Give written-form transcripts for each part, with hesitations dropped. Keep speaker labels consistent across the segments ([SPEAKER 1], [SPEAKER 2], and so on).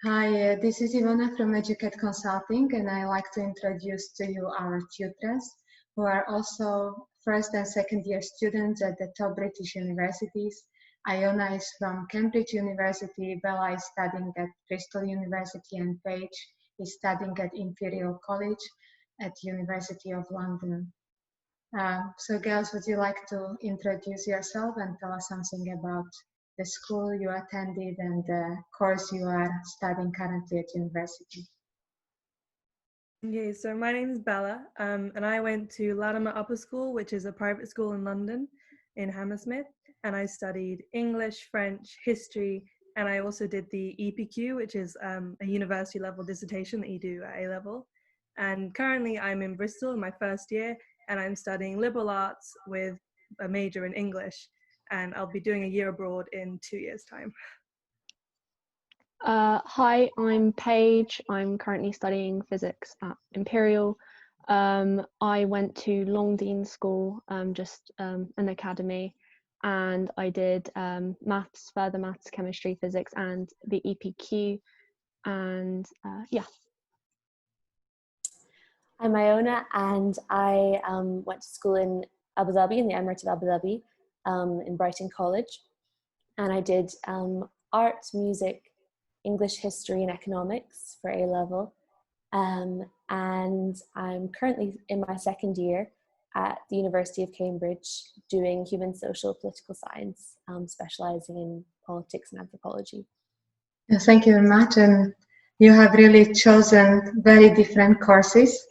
[SPEAKER 1] Hi, this is Ilona from EducAd Consulting, and I like to introduce to you our tutors, who are also first and second year students at the top British universities. Ilona is from Cambridge University, Bella is studying at Bristol University, and Paige is studying at Imperial College at University of London. So girls, would you like to introduce yourself and tell us something about the school you attended and the course you are studying currently at university?
[SPEAKER 2] Okay, so my name is Bella, and I went to Latimer Upper School, which is a private school in London, in Hammersmith, and I studied English, French, history, and I also did the EPQ, which is a university level dissertation that you do at A level. And currently I'm in Bristol in my first year, and I'm studying liberal arts with a major in English, and I'll be doing a year abroad in 2 years' time.
[SPEAKER 3] Hi, I'm Paige. I'm currently studying physics at Imperial. I went to Longdead School, just an academy, and I did maths, further maths, chemistry, physics, and the EPQ. And yeah.
[SPEAKER 4] I'm Ilona, and I went to school in Abu Dhabi, in the Emirate of Abu Dhabi, in Brighton College. And I did art, music, English, history, and economics for A level. And I'm currently in my second year at the University of Cambridge doing human, social, political science, specialising in politics and anthropology.
[SPEAKER 1] Thank you very much. And you have really chosen very different courses,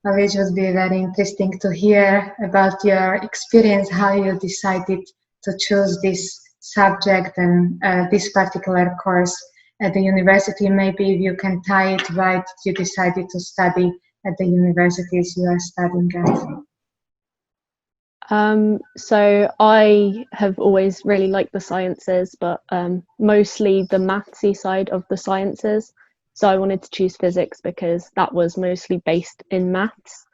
[SPEAKER 1] which would be very interesting to hear about your experience, how you decided to choose this subject and this particular course at the university. Maybe you can tie it why you decided to study at the universities you are studying at.
[SPEAKER 3] So I have always really liked the sciences, but mostly the mathsy side of the sciences. So I wanted to choose physics because that was mostly based in maths.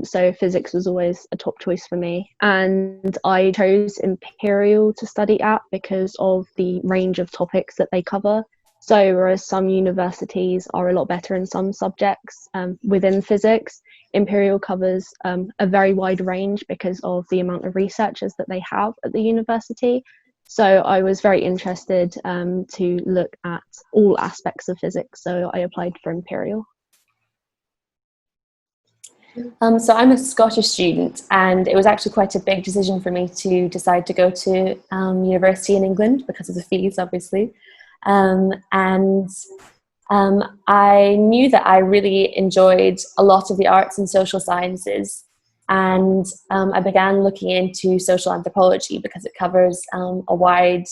[SPEAKER 3] So physics was always a top choice for me. And I chose Imperial to study at because of the range of topics that they cover. So whereas some universities are a lot better in some subjects within physics, Imperial covers a very wide range because of the amount of researchers that they have at the university. So I was very interested to look at all aspects of physics, so I applied for Imperial.
[SPEAKER 4] So I'm a Scottish student, and it was actually quite a big decision for me to decide to go to university in England because of the fees, obviously. I knew that I really enjoyed a lot of the arts and social sciences, and I began looking into social anthropology because it covers a wide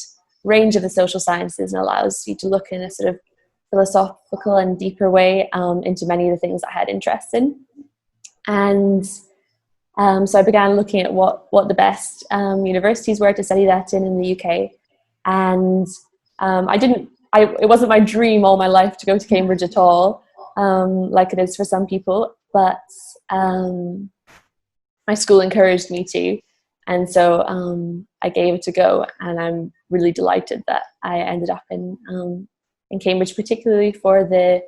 [SPEAKER 4] range of the social sciences and allows you to look in a sort of philosophical and deeper way into many of the things I had interest in. And so I began looking at what the best universities were to study that in the UK. And it wasn't my dream all my life to go to Cambridge at all, like it is for some people, but my school encouraged me to. And so I gave it a go, and I'm really delighted that I ended up in Cambridge, particularly for the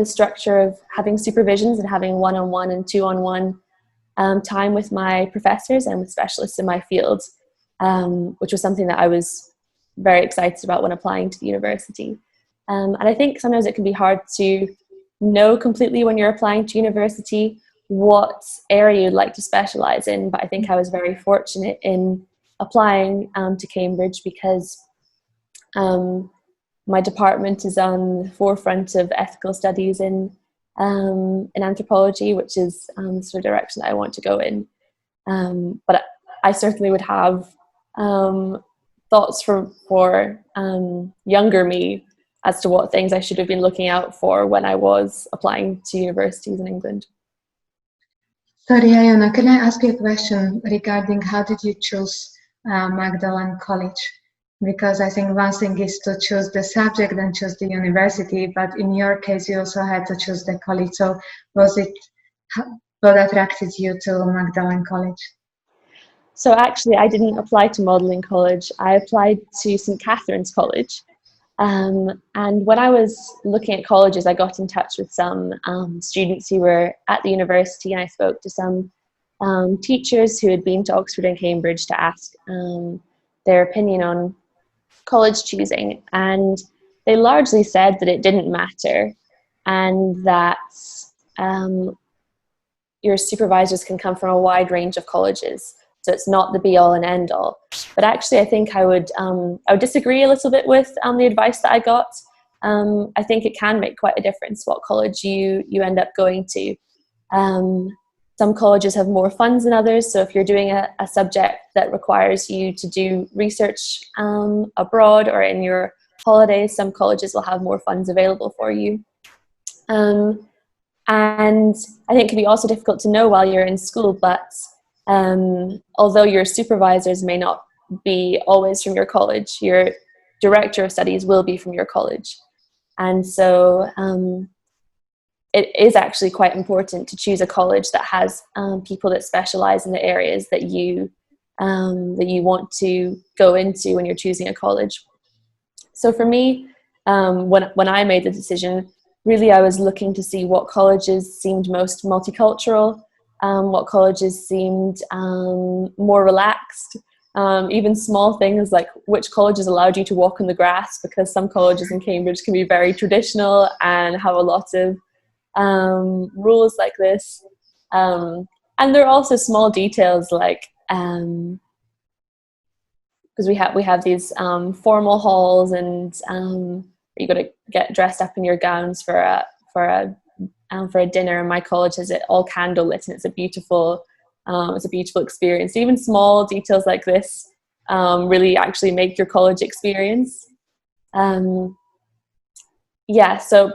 [SPEAKER 4] structure of having supervisions and having one-on-one and two-on-one time with my professors and with specialists in my field, which was something that I was very excited about when applying to the university. And I think sometimes it can be hard to know completely when you're applying to university what area you'd like to specialise in, but I think I was very fortunate in applying to Cambridge because my department is on the forefront of ethical studies in anthropology, which is the sort of direction that I want to go in. But I certainly would have thoughts for younger me as to what things I should have been looking out for when I was applying to universities in England.
[SPEAKER 1] Sorry, Ilona, can I ask you a question regarding how did you choose Magdalene College? Because I think one thing is to choose the subject and choose the university, but in your case, you also had to choose the college. So what attracted you to Magdalene College?
[SPEAKER 4] So actually, I didn't apply to Magdalene College. I applied to St. Catherine's College, And when I was looking at colleges, I got in touch with some students who were at the university, and I spoke to some teachers who had been to Oxford and Cambridge to ask their opinion on college choosing. And they largely said that it didn't matter, and that your supervisors can come from a wide range of colleges. So it's not the be all and end all. But actually, I think I would disagree a little bit with the advice that I got. I think it can make quite a difference what college you end up going to. Some colleges have more funds than others. So if you're doing a subject that requires you to do research abroad or in your holidays, some colleges will have more funds available for you. And I think it can be also difficult to know while you're in school, but although your supervisors may not be always from your college, your director of studies will be from your college. And so it is actually quite important to choose a college that has people that specialize in the areas that you want to go into when you're choosing a college. So for me, when I made the decision, really I was looking to see what colleges seemed most multicultural, what colleges seemed more relaxed, even small things like which colleges allowed you to walk on the grass, because some colleges in Cambridge can be very traditional and have a lot of rules like this. And there are also small details like, because we have these formal halls, and you got to get dressed up in your gowns for a dinner. And my college has it all candlelit, and it's a beautiful experience. Even small details like this really actually make your college experience. But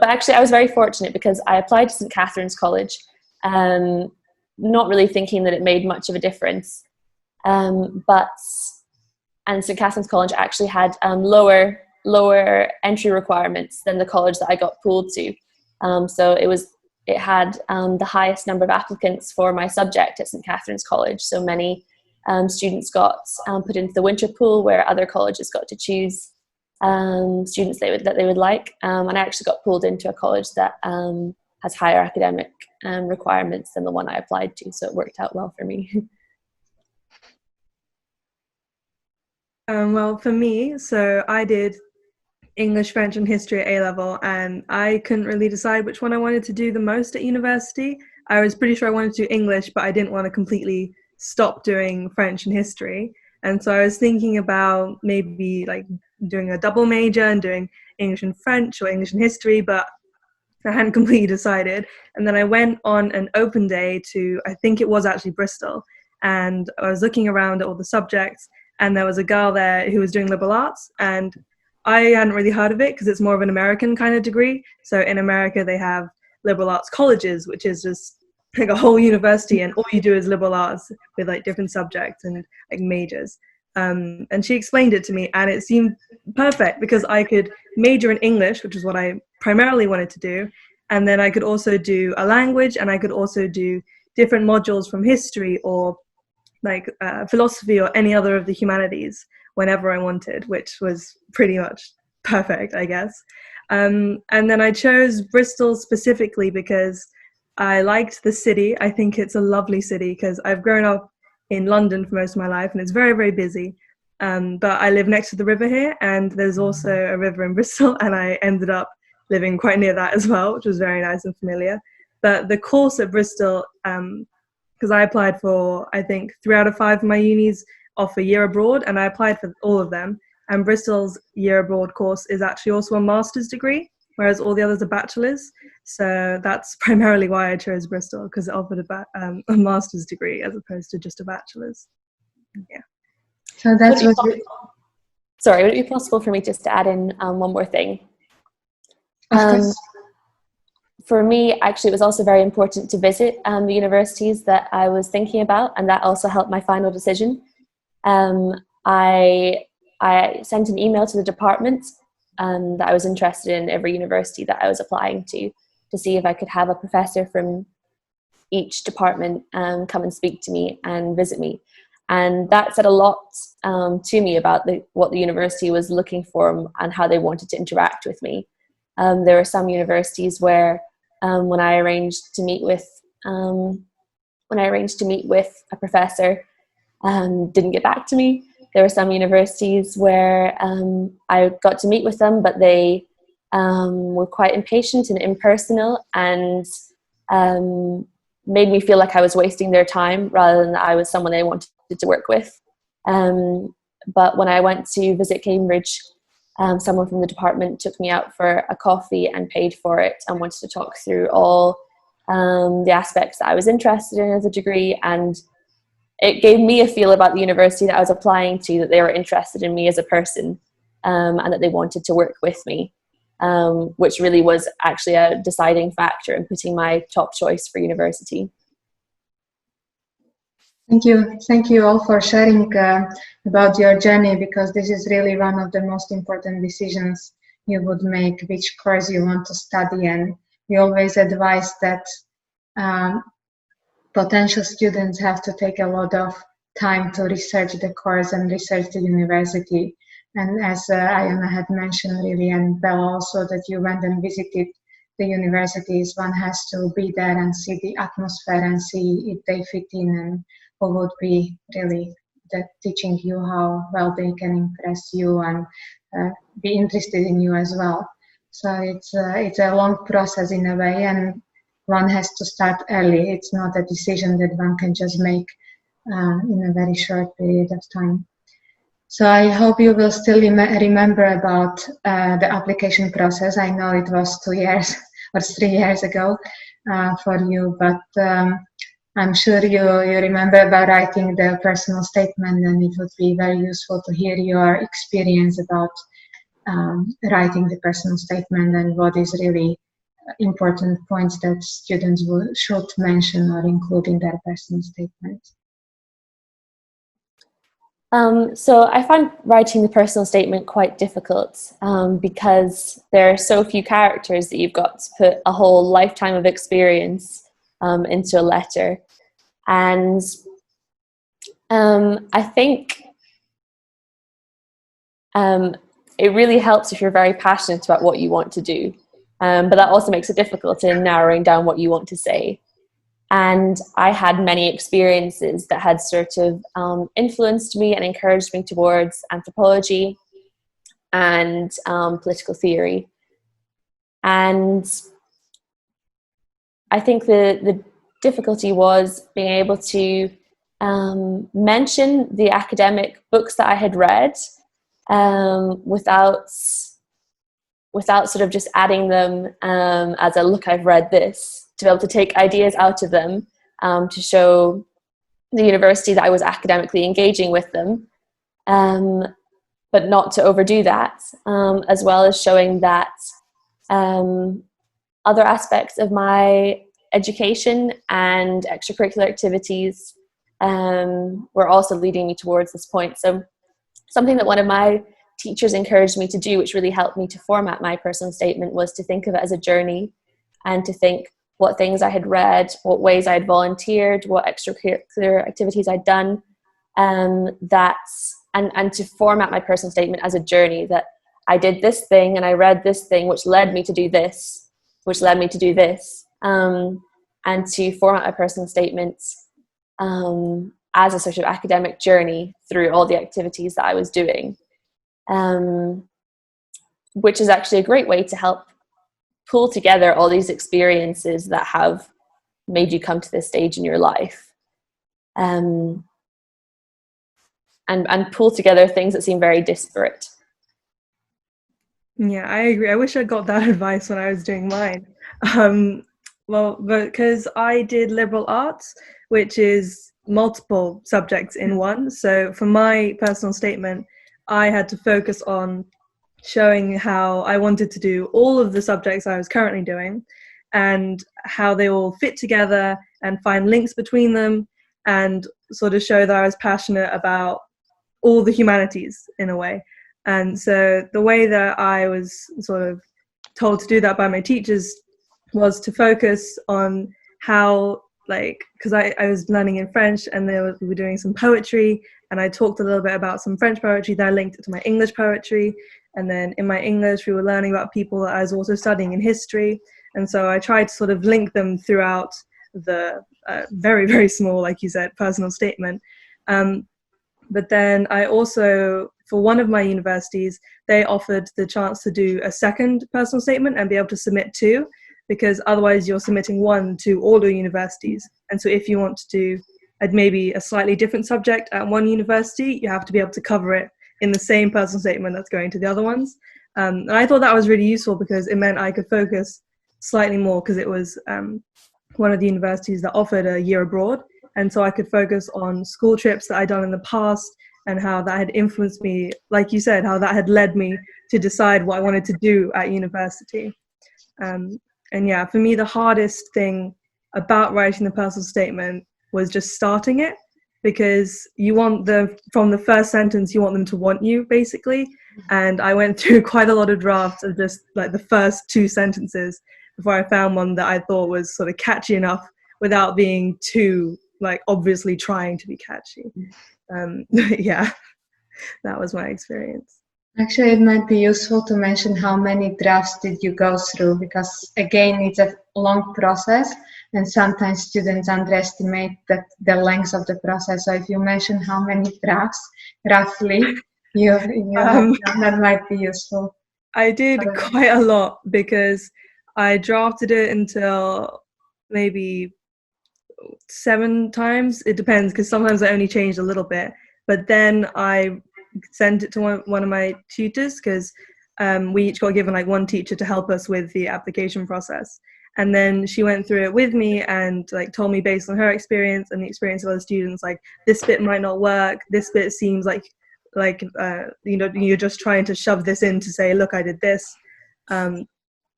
[SPEAKER 4] actually I was very fortunate because I applied to St. Catherine's College, not really thinking that it made much of a difference. And St. Catherine's College actually had lower entry requirements than the college that I got pulled to. So it had the highest number of applicants for my subject at St. Catherine's College. So many students got put into the winter pool, where other colleges got to choose students that they would like. And I actually got pulled into a college that has higher academic requirements than the one I applied to. So it worked out well for me.
[SPEAKER 2] Well, for me, so I did English, French and history at A-level, and I couldn't really decide which one I wanted to do the most at university. I was pretty sure I wanted to do English, but I didn't want to completely stop doing French and history. And so I was thinking about maybe like doing a double major and doing English and French or English and history, but I hadn't completely decided. And then I went on an open day to, I think it was actually Bristol, and I was looking around at all the subjects, and there was a girl there who was doing liberal arts, and I hadn't really heard of it because it's more of an American kind of degree. So in America, they have liberal arts colleges, which is just like a whole university, and all you do is liberal arts with like different subjects and like majors. And she explained it to me, and it seemed perfect because I could major in English, which is what I primarily wanted to do, and then I could also do a language, and I could also do different modules from history or like philosophy or any other of the humanities whenever I wanted, which was pretty much perfect, I guess. And then I chose Bristol specifically because I liked the city. I think it's a lovely city because I've grown up in London for most of my life, and it's very, very busy. But I live next to the river here, and there's also a river in Bristol, and I ended up living quite near that as well, which was very nice and familiar. But the course at Bristol, because I applied for, I think, 3 out of 5 of my unis offer year abroad, and I applied for all of them. And Bristol's year abroad course is actually also a master's degree, whereas all the others are bachelors. So that's primarily why I chose Bristol, because it offered a master's degree as opposed to just a bachelor's. Yeah.
[SPEAKER 1] So that's what.
[SPEAKER 4] Sorry, would it be possible for me just to add in one more thing?
[SPEAKER 1] Of course.
[SPEAKER 4] For me, actually, it was also very important to visit the universities that I was thinking about, and that also helped my final decision. I sent an email to the department that I was interested in every university that I was applying to see if I could have a professor from each department come and speak to me and visit me. And that said a lot to me about what the university was looking for and how they wanted to interact with me. There were some universities where when I arranged to meet with a professor, didn't get back to me. There were some universities where I got to meet with them, but they were quite impatient and impersonal, and made me feel like I was wasting their time rather than that I was someone they wanted to work with. But when I went to visit Cambridge, someone from the department took me out for a coffee and paid for it and wanted to talk through all the aspects that I was interested in as a degree, and it gave me a feel about the university that I was applying to, that they were interested in me as a person, and that they wanted to work with me, which really was actually a deciding factor in putting my top choice for university.
[SPEAKER 1] Thank you all for sharing about your journey, because this is really one of the most important decisions you would make, which course you want to study. And we always advise that potential students have to take a lot of time to research the course and research the university. And as Ilona had mentioned really, and Bella also, that you went and visited the universities, one has to be there and see the atmosphere and see if they fit in, and who would be really teaching you, how well they can impress you and be interested in you as well. So it's a long process in a way, and one has to start early. It's not a decision that one can just make in a very short period of time. So I hope you will still remember about the application process. I know it was 2 years or 3 years ago for you, but I'm sure you remember about writing the personal statement, and it would be very useful to hear your experience about writing the personal statement and what is really important points that students should mention or include in their personal statement.
[SPEAKER 4] So I find writing the personal statement quite difficult because there are so few characters that you've got to put a whole lifetime of experience into a letter. And I think it really helps if you're very passionate about what you want to do. But that also makes it difficult in narrowing down what you want to say. And I had many experiences that had sort of influenced me and encouraged me towards anthropology and political theory. And I think the difficulty was being able to mention the academic books that I had read without sort of just adding them as a look, I've read this, to be able to take ideas out of them to show the university that I was academically engaging with them, but not to overdo that, as well as showing that other aspects of my education and extracurricular activities were also leading me towards this point. So something that one of my teachers encouraged me to do, which really helped me to format my personal statement, was to think of it as a journey and to think what things I had read, what ways I had volunteered, what extracurricular activities I'd done, and to format my personal statement as a journey, that I did this thing and I read this thing, which led me to do this, which led me to do this, and to format my personal statements as a sort of academic journey through all the activities that I was doing, which is actually a great way to help pull together all these experiences that have made you come to this stage in your life, and pull together things that seem very disparate.
[SPEAKER 2] Yeah, I agree. I wish I got that advice when I was doing mine. Well, because I did liberal arts, which is multiple subjects in one. So for my personal statement, I had to focus on showing how I wanted to do all of the subjects I was currently doing and how they all fit together and find links between them, and sort of show that I was passionate about all the humanities in a way. And so the way that I was sort of told to do that by my teachers was to focus on how like, because I was learning in French, and we were doing some poetry, and I talked a little bit about some French poetry, then I linked it to my English poetry, and then in my English we were learning about people that I was also studying in history, and so I tried to sort of link them throughout the very, very small, like you said, personal statement. But then I also, for one of my universities, they offered the chance to do a second personal statement and be able to submit two, because otherwise you're submitting one to all your universities. And so if you want to do maybe a slightly different subject at one university, you have to be able to cover it in the same personal statement that's going to the other ones. And I thought that was really useful because it meant I could focus slightly more, because it was one of the universities that offered a year abroad. And so I could focus on school trips that I'd done in the past and how that had influenced me, like you said, how that had led me to decide what I wanted to do at university. And yeah, for me, the hardest thing about writing the personal statement was just starting it, because you want from the first sentence, you want them to want you, basically. And I went through quite a lot of drafts of just like the first two sentences before I found one that I thought was sort of catchy enough without being too, like, obviously trying to be catchy. Yeah, that was my experience.
[SPEAKER 1] Actually, it might be useful to mention how many drafts did you go through, because again, it's a long process, and sometimes students underestimate the length of the process. So if you mention how many drafts roughly you have done, that might be useful.
[SPEAKER 2] I did quite a lot, because I drafted it until maybe 7 times. It depends, because sometimes I only changed a little bit. But then I sent it to one of my tutors, because we each got given like one teacher to help us with the application process. And then she went through it with me and like told me, based on her experience and the experience of other students, like, this bit might not work. This bit seems like you're just trying to shove this in to say, look, I did this.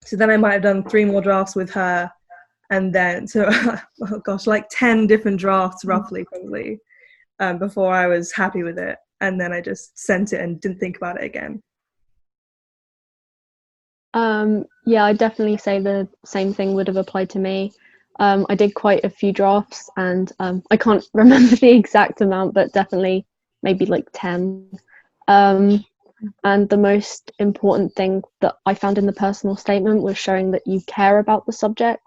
[SPEAKER 2] So then I might have done 3 more drafts with her. And then, so, oh gosh, like 10 different drafts roughly, probably, before I was happy with it. And then I just sent it and didn't think about it again.
[SPEAKER 3] Yeah, I'd definitely say the same thing would have applied to me. I did quite a few drafts, and I can't remember the exact amount, but definitely maybe like 10. And the most important thing that I found in the personal statement was showing that you care about the subject.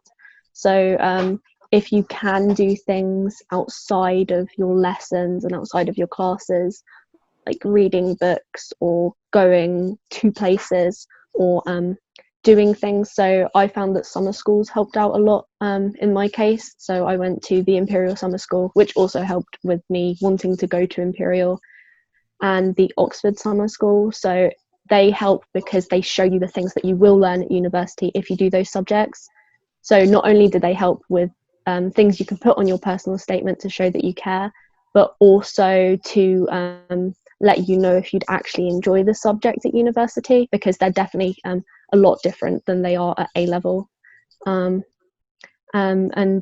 [SPEAKER 3] So if you can do things outside of your lessons and outside of your classes, like reading books or going to places or doing things. So I found that summer schools helped out a lot in my case. So I went to the Imperial Summer School, which also helped with me wanting to go to Imperial, and the Oxford Summer School. So they help because they show you the things that you will learn at university if you do those subjects. So not only did they help with things you can put on your personal statement to show that you care, but also to let you know if you'd actually enjoy the subject at university, because they're definitely a lot different than they are at A-level. And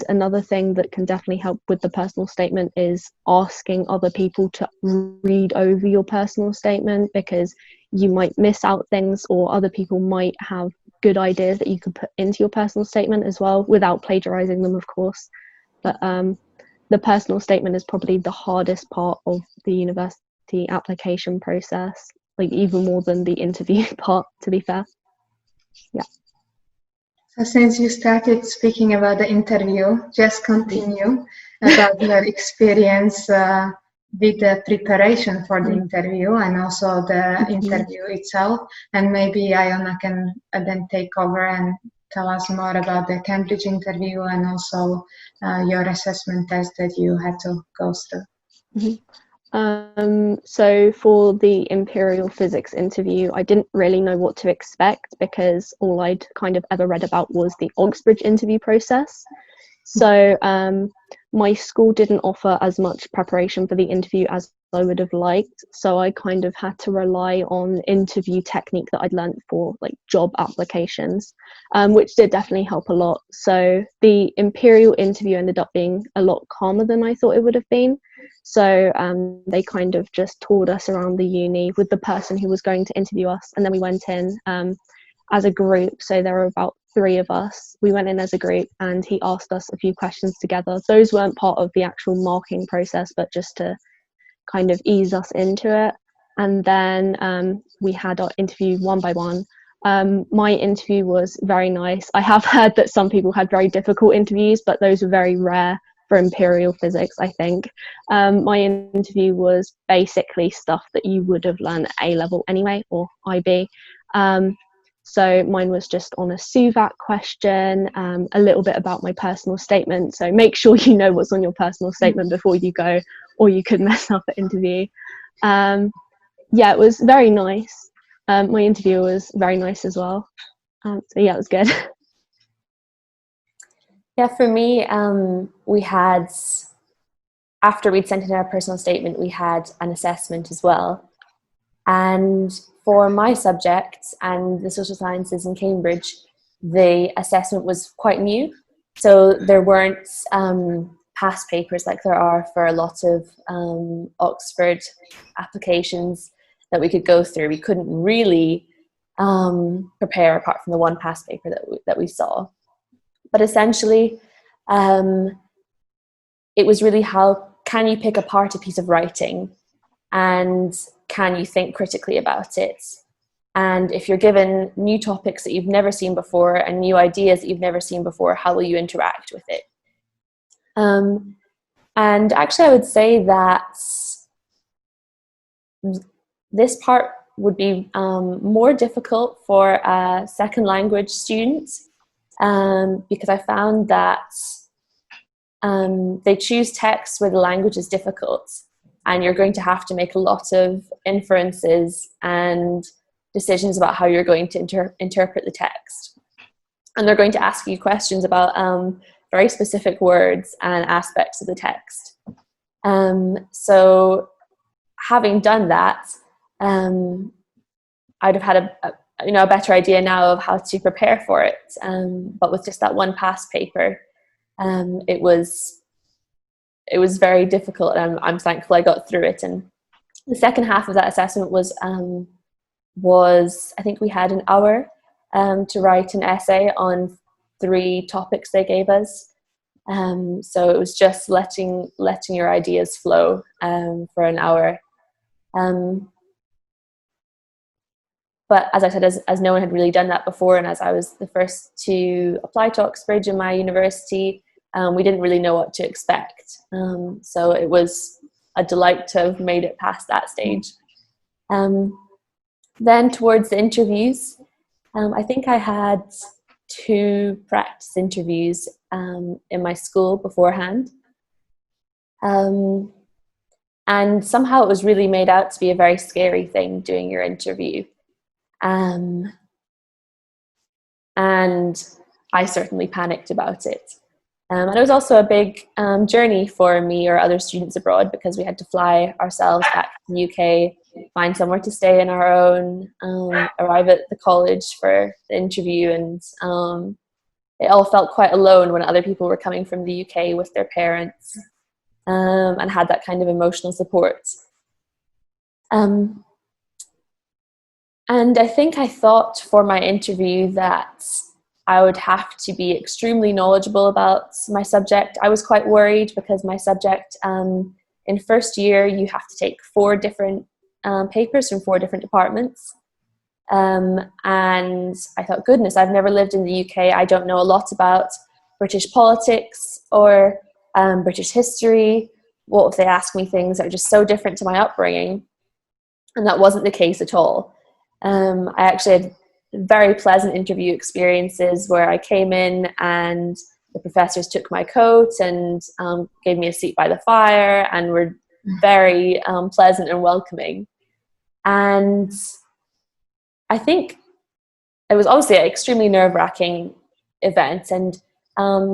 [SPEAKER 3] another thing that can definitely help with the personal statement is asking other people to read over your personal statement, because you might miss out things, or other people might have good ideas that you could put into your personal statement as well, without plagiarizing them, of course. But the personal statement is probably the hardest part of the university application process, like even more than the interview part, to be fair. Yeah.
[SPEAKER 1] So since you started speaking about the interview, just continue about your experience with the preparation for the interview and also the interview itself. And maybe Ilona can then take over and tell us more about the Cambridge interview and also your assessment test that you had to go through.
[SPEAKER 3] So for the Imperial Physics interview, I didn't really know what to expect, because all I'd kind of ever read about was the Oxbridge interview process. So my school didn't offer as much preparation for the interview as I would have liked. So I kind of had to rely on interview technique that I'd learned for like job applications, which did definitely help a lot. So the Imperial interview ended up being a lot calmer than I thought it would have been. So they kind of just toured us around the uni with the person who was going to interview us, and then we went in as a group. So there were about 3 of us. We went in as a group and he asked us a few questions together. Those weren't part of the actual marking process, but just to kind of ease us into it. And then we had our interview one by one. My interview was very nice. I have heard that some people had very difficult interviews, but those were very rare for Imperial Physics, I think. My interview was basically stuff that you would have learned at A-level anyway, or IB. So mine was just on a SUVAC question, a little bit about my personal statement. So make sure you know what's on your personal statement before you go, or you could mess up an interview. Yeah, it was very nice. My interview was very nice as well. So yeah, it was good.
[SPEAKER 4] Yeah, for me, we had, after we'd sent in our personal statement, we had an assessment as well. And for my subject and the social sciences in Cambridge, the assessment was quite new. So there weren't past papers like there are for a lot of Oxford applications that we could go through. We couldn't really prepare apart from the one past paper that we saw. But essentially, it was really how can you pick apart a piece of writing and can you think critically about it? And if you're given new topics that you've never seen before and new ideas that you've never seen before, how will you interact with it? And actually, I would say that this part would be more difficult for a second language student because I found that they choose texts where the language is difficult and you're going to have to make a lot of inferences and decisions about how you're going to interpret the text. And they're going to ask you questions about very specific words and aspects of the text. So having done that, I'd have had a better idea now of how to prepare for it. But with just that one past paper, it was very difficult, and I'm thankful I got through it. And the second half of that assessment was I think we had an hour to write an essay on 3 topics they gave us. So it was just letting your ideas flow for an hour. But as I said, as no one had really done that before, and as I was the first to apply to Oxford in my university, we didn't really know what to expect. So it was a delight to have made it past that stage. Then towards the interviews, I think I had 2 practice interviews in my school beforehand. And somehow it was really made out to be a very scary thing doing your interview. And I certainly panicked about it. And it was also a big journey for me or other students abroad because we had to fly ourselves back to the UK, find somewhere to stay on our own, arrive at the college for the interview, and it all felt quite alone when other people were coming from the UK with their parents and had that kind of emotional support. And I think I thought for my interview that I would have to be extremely knowledgeable about my subject. I was quite worried because my subject, in first year, you have to take 4 different papers from 4 different departments. And I thought, goodness, I've never lived in the UK. I don't know a lot about British politics or British history. What if they ask me things that are just so different to my upbringing? And that wasn't the case at all. I actually had very pleasant interview experiences where I came in and the professors took my coat and gave me a seat by the fire and were very pleasant and welcoming. And I think it was obviously an extremely nerve-wracking event. And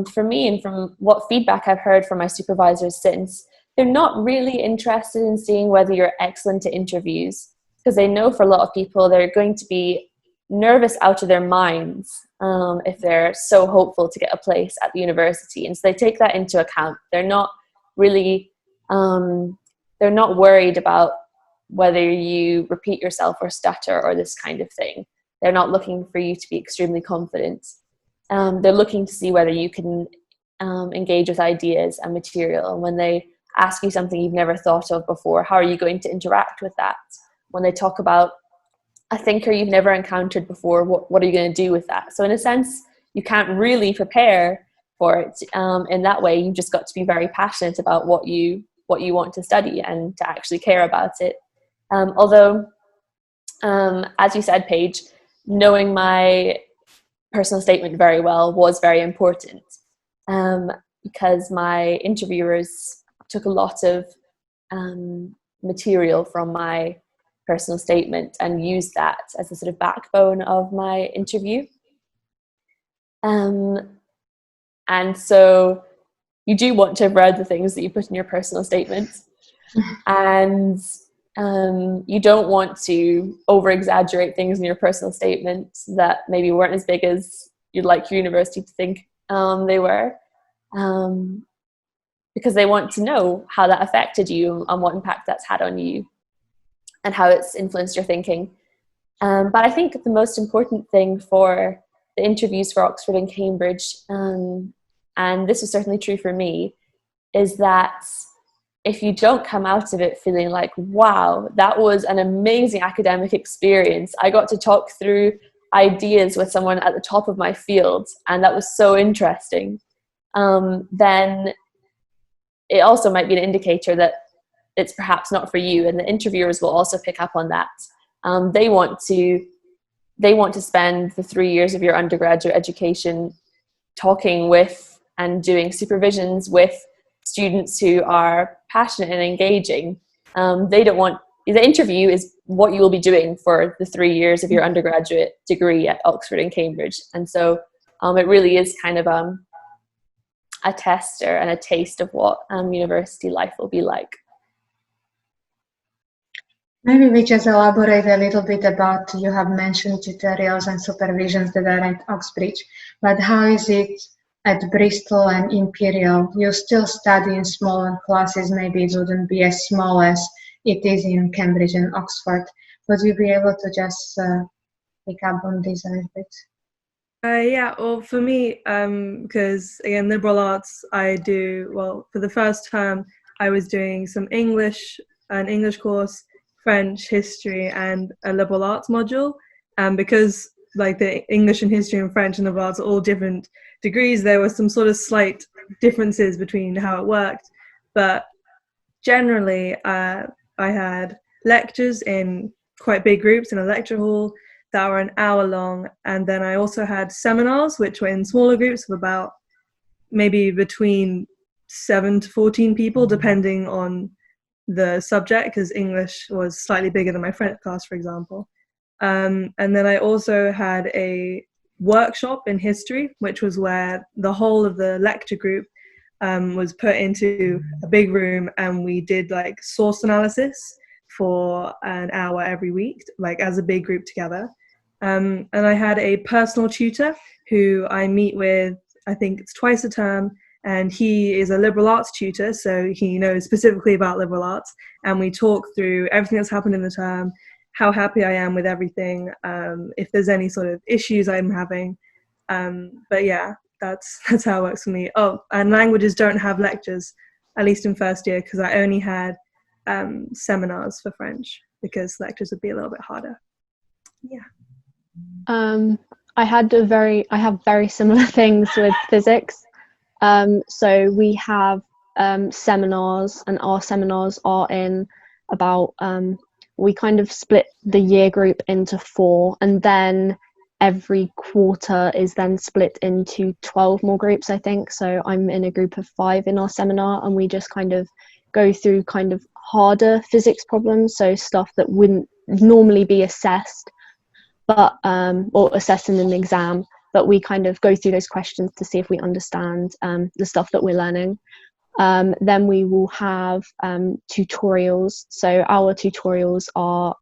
[SPEAKER 4] for me, and from what feedback I've heard from my supervisors since, they're not really interested in seeing whether you're excellent at interviews, because they know for a lot of people they're going to be nervous out of their minds if they're so hopeful to get a place at the university. And so they take that into account. They're not really, they're not worried about whether you repeat yourself or stutter or this kind of thing. They're not looking for you to be extremely confident. they're looking to see whether you can engage with ideas and material. And when they ask you something you've never thought of before, how are you going to interact with that? When they talk about a thinker you've never encountered before, what are you going to do with that? So in a sense, you can't really prepare for it in that way. You've just got to be very passionate about what you want to study and to actually care about it. Although, as you said, Paige, knowing my personal statement very well was very important, because my interviewers took a lot of material from my personal statement and used that as a sort of backbone of my interview. And so you do want to have read the things that you put in your personal statement, and you don't want to over exaggerate things in your personal statement that maybe weren't as big as you'd like your university to think they were, because they want to know how that affected you and what impact that's had on you and how it's influenced your thinking. But I think the most important thing for the interviews for Oxford and Cambridge, and this was certainly true for me, is that if you don't come out of it feeling like, wow, that was an amazing academic experience, I got to talk through ideas with someone at the top of my field, and that was so interesting, then it also might be an indicator that it's perhaps not for you, and the interviewers will also pick up on that. They want to spend the 3 years of your undergraduate education talking with and doing supervisions with students who are passionate and engaging. They don't want, the interview is what you will be doing for the 3 years of your undergraduate degree at Oxford and Cambridge. And so it really is kind of a tester and a taste of what university life will be like.
[SPEAKER 1] Maybe we just elaborate a little bit about, you have mentioned tutorials and supervisions that are at Oxbridge, but how is it at Bristol and Imperial? You still study in smaller classes, maybe it wouldn't be as small as it is in Cambridge and Oxford. Would you be able to just pick up on this a little bit?
[SPEAKER 2] Yeah, well, for me, because again, liberal arts, I do, well, for the first term, I was doing some English, an English course, French, history, and a liberal arts module. And because like the English and history and French and liberal arts are all different degrees, there were some sort of slight differences between how it worked. But generally, I had lectures in quite big groups in a lecture hall that were an hour long. And then I also had seminars, which were in smaller groups of about maybe between 7 to 14 people, depending on the subject, because English was slightly bigger than my French class, for example. And then I also had a workshop in history, which was where the whole of the lecture group was put into a big room, and we did like source analysis for an hour every week, like as a big group together. And I had a personal tutor who I meet with, I think it's twice a term, and he is a liberal arts tutor, so he knows specifically about liberal arts, and we talk through everything that's happened in the term, how happy I am with everything, if there's any sort of issues I'm having. But yeah, that's how it works for me. Oh, and languages don't have lectures, at least in first year, because I only had seminars for French, because lectures would be a little bit harder. Yeah.
[SPEAKER 3] I have very similar things with physics. So we have seminars, and our seminars are in about, we kind of split the year group into 4, and then every quarter is then split into 12 more groups, I think. So I'm in a group of 5 in our seminar, and we just kind of go through kind of harder physics problems, so stuff that wouldn't normally be assessed, but or assessed in an exam, but we kind of go through those questions to see if we understand the stuff that we're learning. Then we will have tutorials. So our tutorials are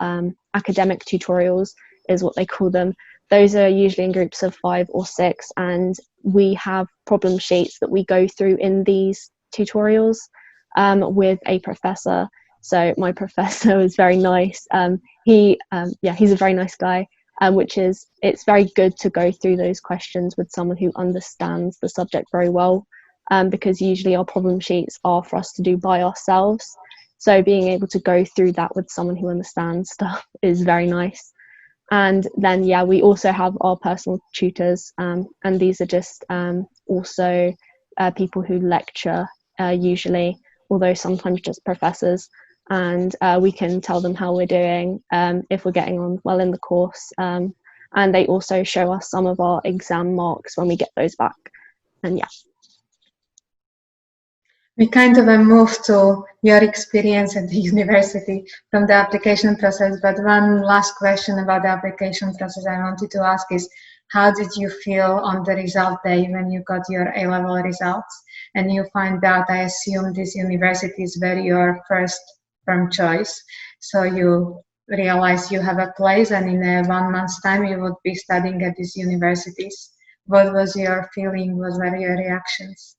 [SPEAKER 3] academic tutorials, is what they call them. Those are usually in groups of 5 or 6, and we have problem sheets that we go through in these tutorials with a professor. So my professor is very nice. He's a very nice guy. which is, it's very good to go through those questions with someone who understands the subject very well, because usually our problem sheets are for us to do by ourselves. So being able to go through that with someone who understands stuff is very nice. And then, yeah, we also have our personal tutors, and these are just also people who lecture usually, although sometimes just professors, and we can tell them how we're doing, if we're getting on well in the course, and they also show us some of our exam marks when we get those back. And yeah.
[SPEAKER 1] We kind of moved to your experience at the university from the application process, but one last question about the application process I wanted to ask is, how did you feel on the result day when you got your A-level results and you find out, I assume these universities were your first firm choice, so you realize you have a place and in 1 month's time you would be studying at these universities? What was your feeling? What were your reactions?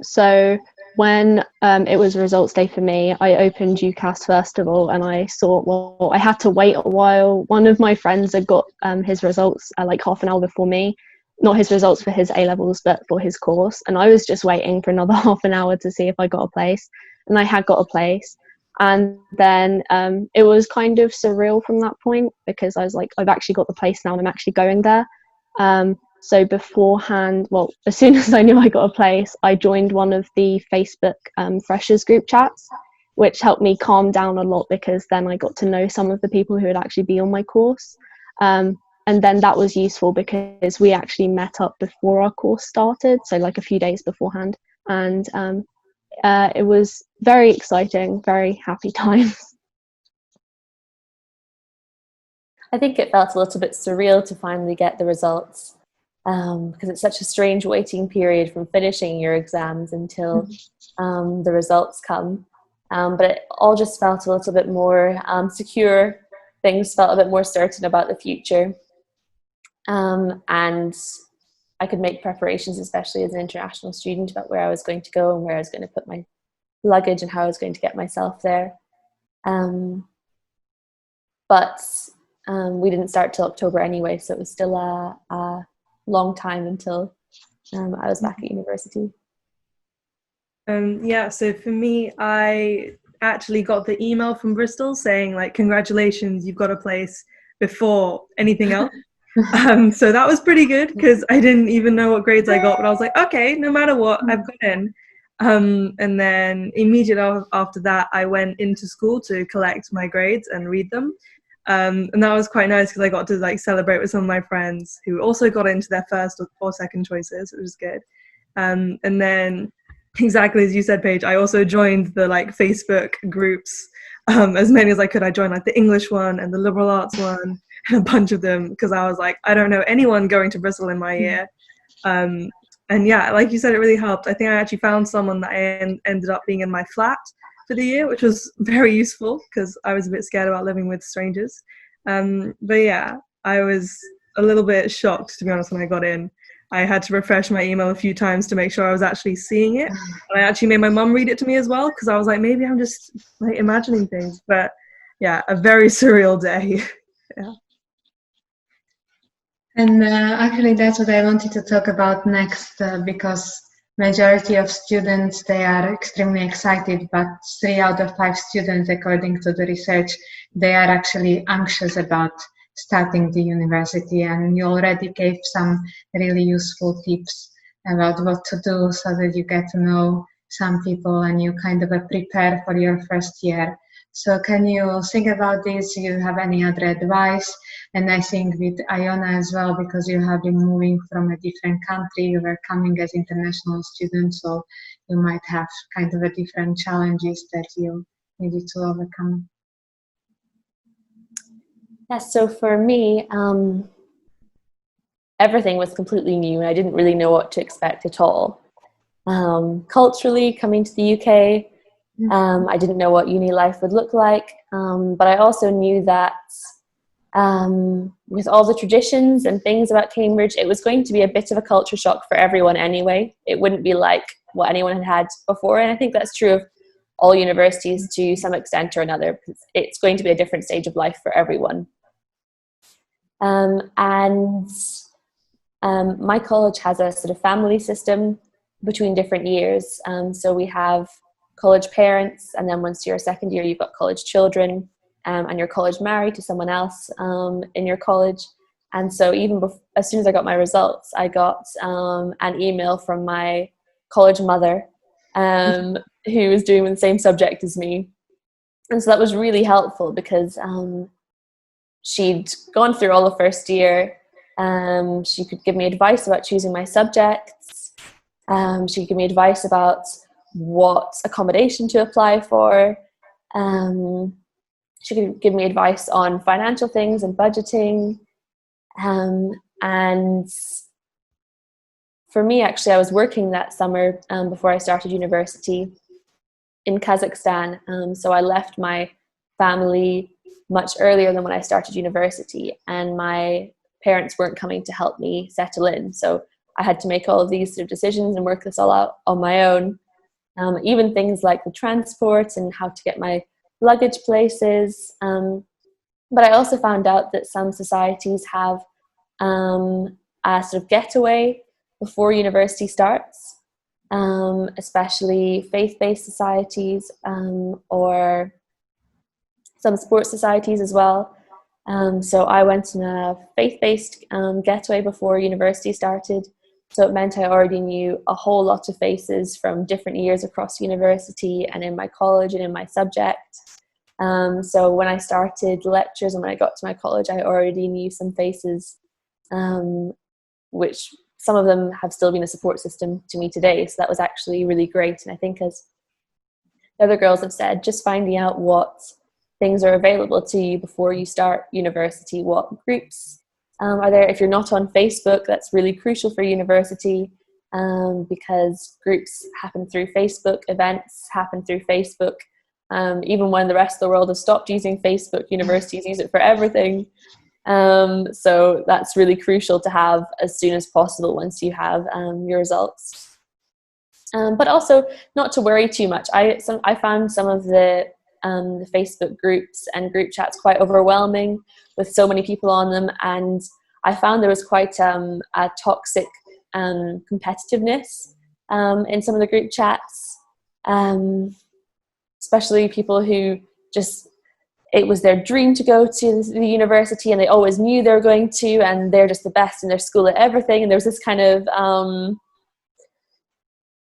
[SPEAKER 3] So when it was results day for me, I opened UCAS first of all, and I thought, well, I had to wait a while. One of my friends had got his results like half an hour before me, not his results for his A-levels, but for his course, and I was just waiting for another half an hour to see if I got a place, and I had got a place. And then it was kind of surreal from that point, because I was like, I've actually got the place now and I'm actually going there. So beforehand, well, as soon as I knew I got a place, I joined one of the Facebook freshers group chats, which helped me calm down a lot, because then I got to know some of the people who would actually be on my course. And then that was useful because we actually met up before our course started, so like a few days beforehand. And it was very exciting, very happy times.
[SPEAKER 4] I think it felt a little bit surreal to finally get the results. Because it's such a strange waiting period from finishing your exams until the results come. But it all just felt a little bit more secure. Things felt a bit more certain about the future. And I could make preparations, especially as an international student, about where I was going to go and where I was going to put my luggage and how I was going to get myself there. But we didn't start till October anyway, so it was still a long time until I was back at university.
[SPEAKER 2] Yeah, so for me, I actually got the email from Bristol saying, like, congratulations, you've got a place, before anything else. So that was pretty good, because I didn't even know what grades I got, but I was like, okay, no matter what, I've got in. And then immediately after that, I went into school to collect my grades and read them. And that was quite nice, because I got to like celebrate with some of my friends who also got into their first or second choices, which was good. And then, exactly as you said, Paige, I also joined the like Facebook groups, as many as I could. I joined like the English one and the liberal arts one and a bunch of them, because I was like, I don't know anyone going to Bristol in my year. And yeah, like you said, it really helped. I think I actually found someone that I ended up being in my flat for the year, which was very useful, because I was a bit scared about living with strangers. But yeah, I was a little bit shocked, to be honest, when I got in. I had to refresh my email a few times to make sure I was actually seeing it. And I actually made my mum read it to me as well, because I was like, maybe I'm just like imagining things. But yeah, a very surreal day. Yeah.
[SPEAKER 1] And actually that's what I wanted to talk about next, because majority of students, they are extremely excited, but 3 out of 5 students, according to the research, they are actually anxious about starting the university. And you already gave some really useful tips about what to do, so that you get to know some people and you kind of prepare for your first year. So can you think about this? Do you have any other advice? And I think with Ilona as well, because you have been moving from a different country, you were coming as international students, so you might have kind of a different challenges that you needed to overcome.
[SPEAKER 4] Yeah, so for me, everything was completely new and I didn't really know what to expect at all. Culturally, coming to the UK, I didn't know what uni life would look like, but I also knew that with all the traditions and things about Cambridge, it was going to be a bit of a culture shock for everyone anyway. It wouldn't be like what anyone had had before, and I think that's true of all universities to some extent or another. It's going to be a different stage of life for everyone. My college has a sort of family system between different years. So we have college parents, and then once you're a second year, you've got college children, and you're college married to someone else in your college. And so even as soon as I got my results, I got an email from my college mother, who was doing the same subject as me. And so that was really helpful because she'd gone through all the first year. She could give me advice about choosing my subjects. She could give me advice about what accommodation to apply for. She could give me advice on financial things and budgeting. And for me, actually, I was working that summer before I started university in Kazakhstan. So I left my family much earlier than when I started university, and my parents weren't coming to help me settle in. So I had to make all of these sort of decisions and work this all out on my own. Even things like the transport and how to get my luggage places. But I also found out that some societies have a sort of getaway before university starts, especially faith-based societies or some sports societies as well. So I went on a faith-based getaway before university started. So it meant I already knew a whole lot of faces from different years across university and in my college and in my subject. So when I started lectures and when I got to my college, I already knew some faces, which some of them have still been a support system to me today. So that was actually really great. And I think, as the other girls have said, just finding out what things are available to you before you start university, what groups are there. If you're not on Facebook, that's really crucial for university, because groups happen through Facebook, events happen through Facebook. Even when the rest of the world has stopped using Facebook, universities use it for everything. So that's really crucial to have as soon as possible once you have your results. But also not to worry too much. I found some of the Facebook groups and group chats quite overwhelming with so many people on them, and I found there was quite a toxic competitiveness in some of the group chats, especially people who just, it was their dream to go to the university and they always knew they were going to, and they're just the best in their school at everything. And there was this kind of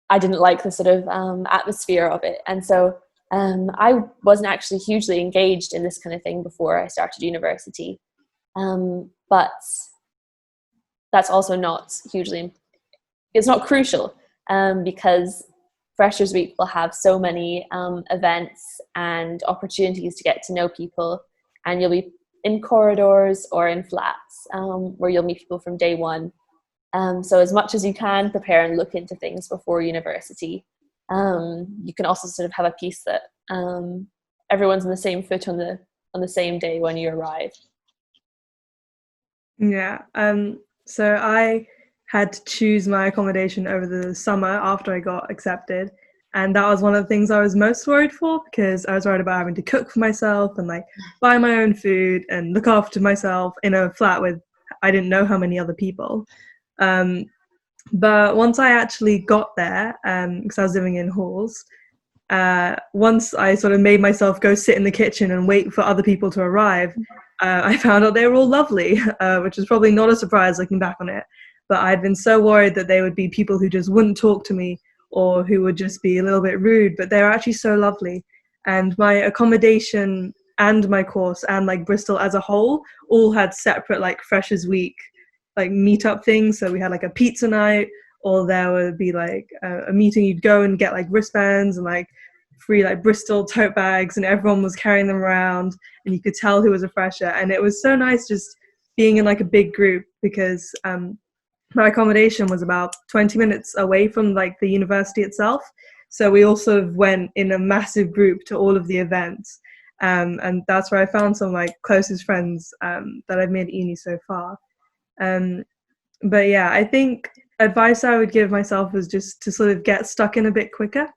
[SPEAKER 4] I didn't like the sort of atmosphere of it, and so I wasn't actually hugely engaged in this kind of thing before I started university. But that's also not hugely, it's not crucial, because Freshers Week will have so many events and opportunities to get to know people, and you'll be in corridors or in flats where you'll meet people from day one. So as much as you can, prepare and look into things before university. You can also sort of have a piece that everyone's on the same foot on the same day when you arrive.
[SPEAKER 2] Yeah. So I had to choose my accommodation over the summer after I got accepted, and that was one of the things I was most worried for, because I was worried about having to cook for myself and like buy my own food and look after myself in a flat with, I didn't know how many other people. But once I actually got there, because I was living in halls, once I sort of made myself go sit in the kitchen and wait for other people to arrive, I found out they were all lovely, which is probably not a surprise looking back on it. But I'd been so worried that they would be people who just wouldn't talk to me or who would just be a little bit rude, but they were actually so lovely. And my accommodation and my course and like Bristol as a whole all had separate like Freshers Week like meetup things. So we had like a pizza night, or there would be like a meeting, you'd go and get like wristbands and like free like Bristol tote bags, and everyone was carrying them around and you could tell who was a fresher. And it was so nice just being in like a big group, because my accommodation was about 20 minutes away from like the university itself. So we all sort of went in a massive group to all of the events. And that's where I found some of my closest friends that I've made at uni so far. But yeah, I think advice I would give myself was just to sort of get stuck in a bit quicker.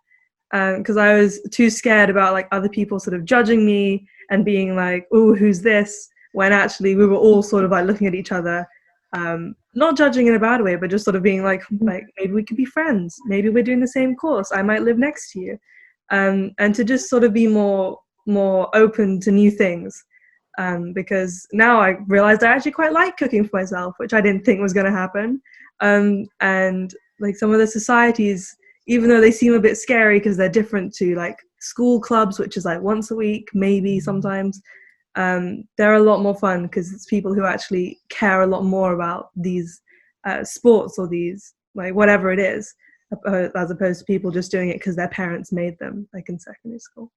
[SPEAKER 2] because I was too scared about like other people sort of judging me and being like, oh, who's this? When actually we were all sort of like looking at each other, not judging in a bad way, but just sort of being like maybe we could be friends. Maybe we're doing the same course. I might live next to you. And to just sort of be more open to new things. Because now I realized I actually quite like cooking for myself, which I didn't think was going to happen. And like some of the societies, even though they seem a bit scary because they're different to like school clubs, which is like once a week, maybe sometimes, they're a lot more fun because it's people who actually care a lot more about these sports or these, like whatever it is, as opposed to people just doing it because their parents made them, like in secondary school.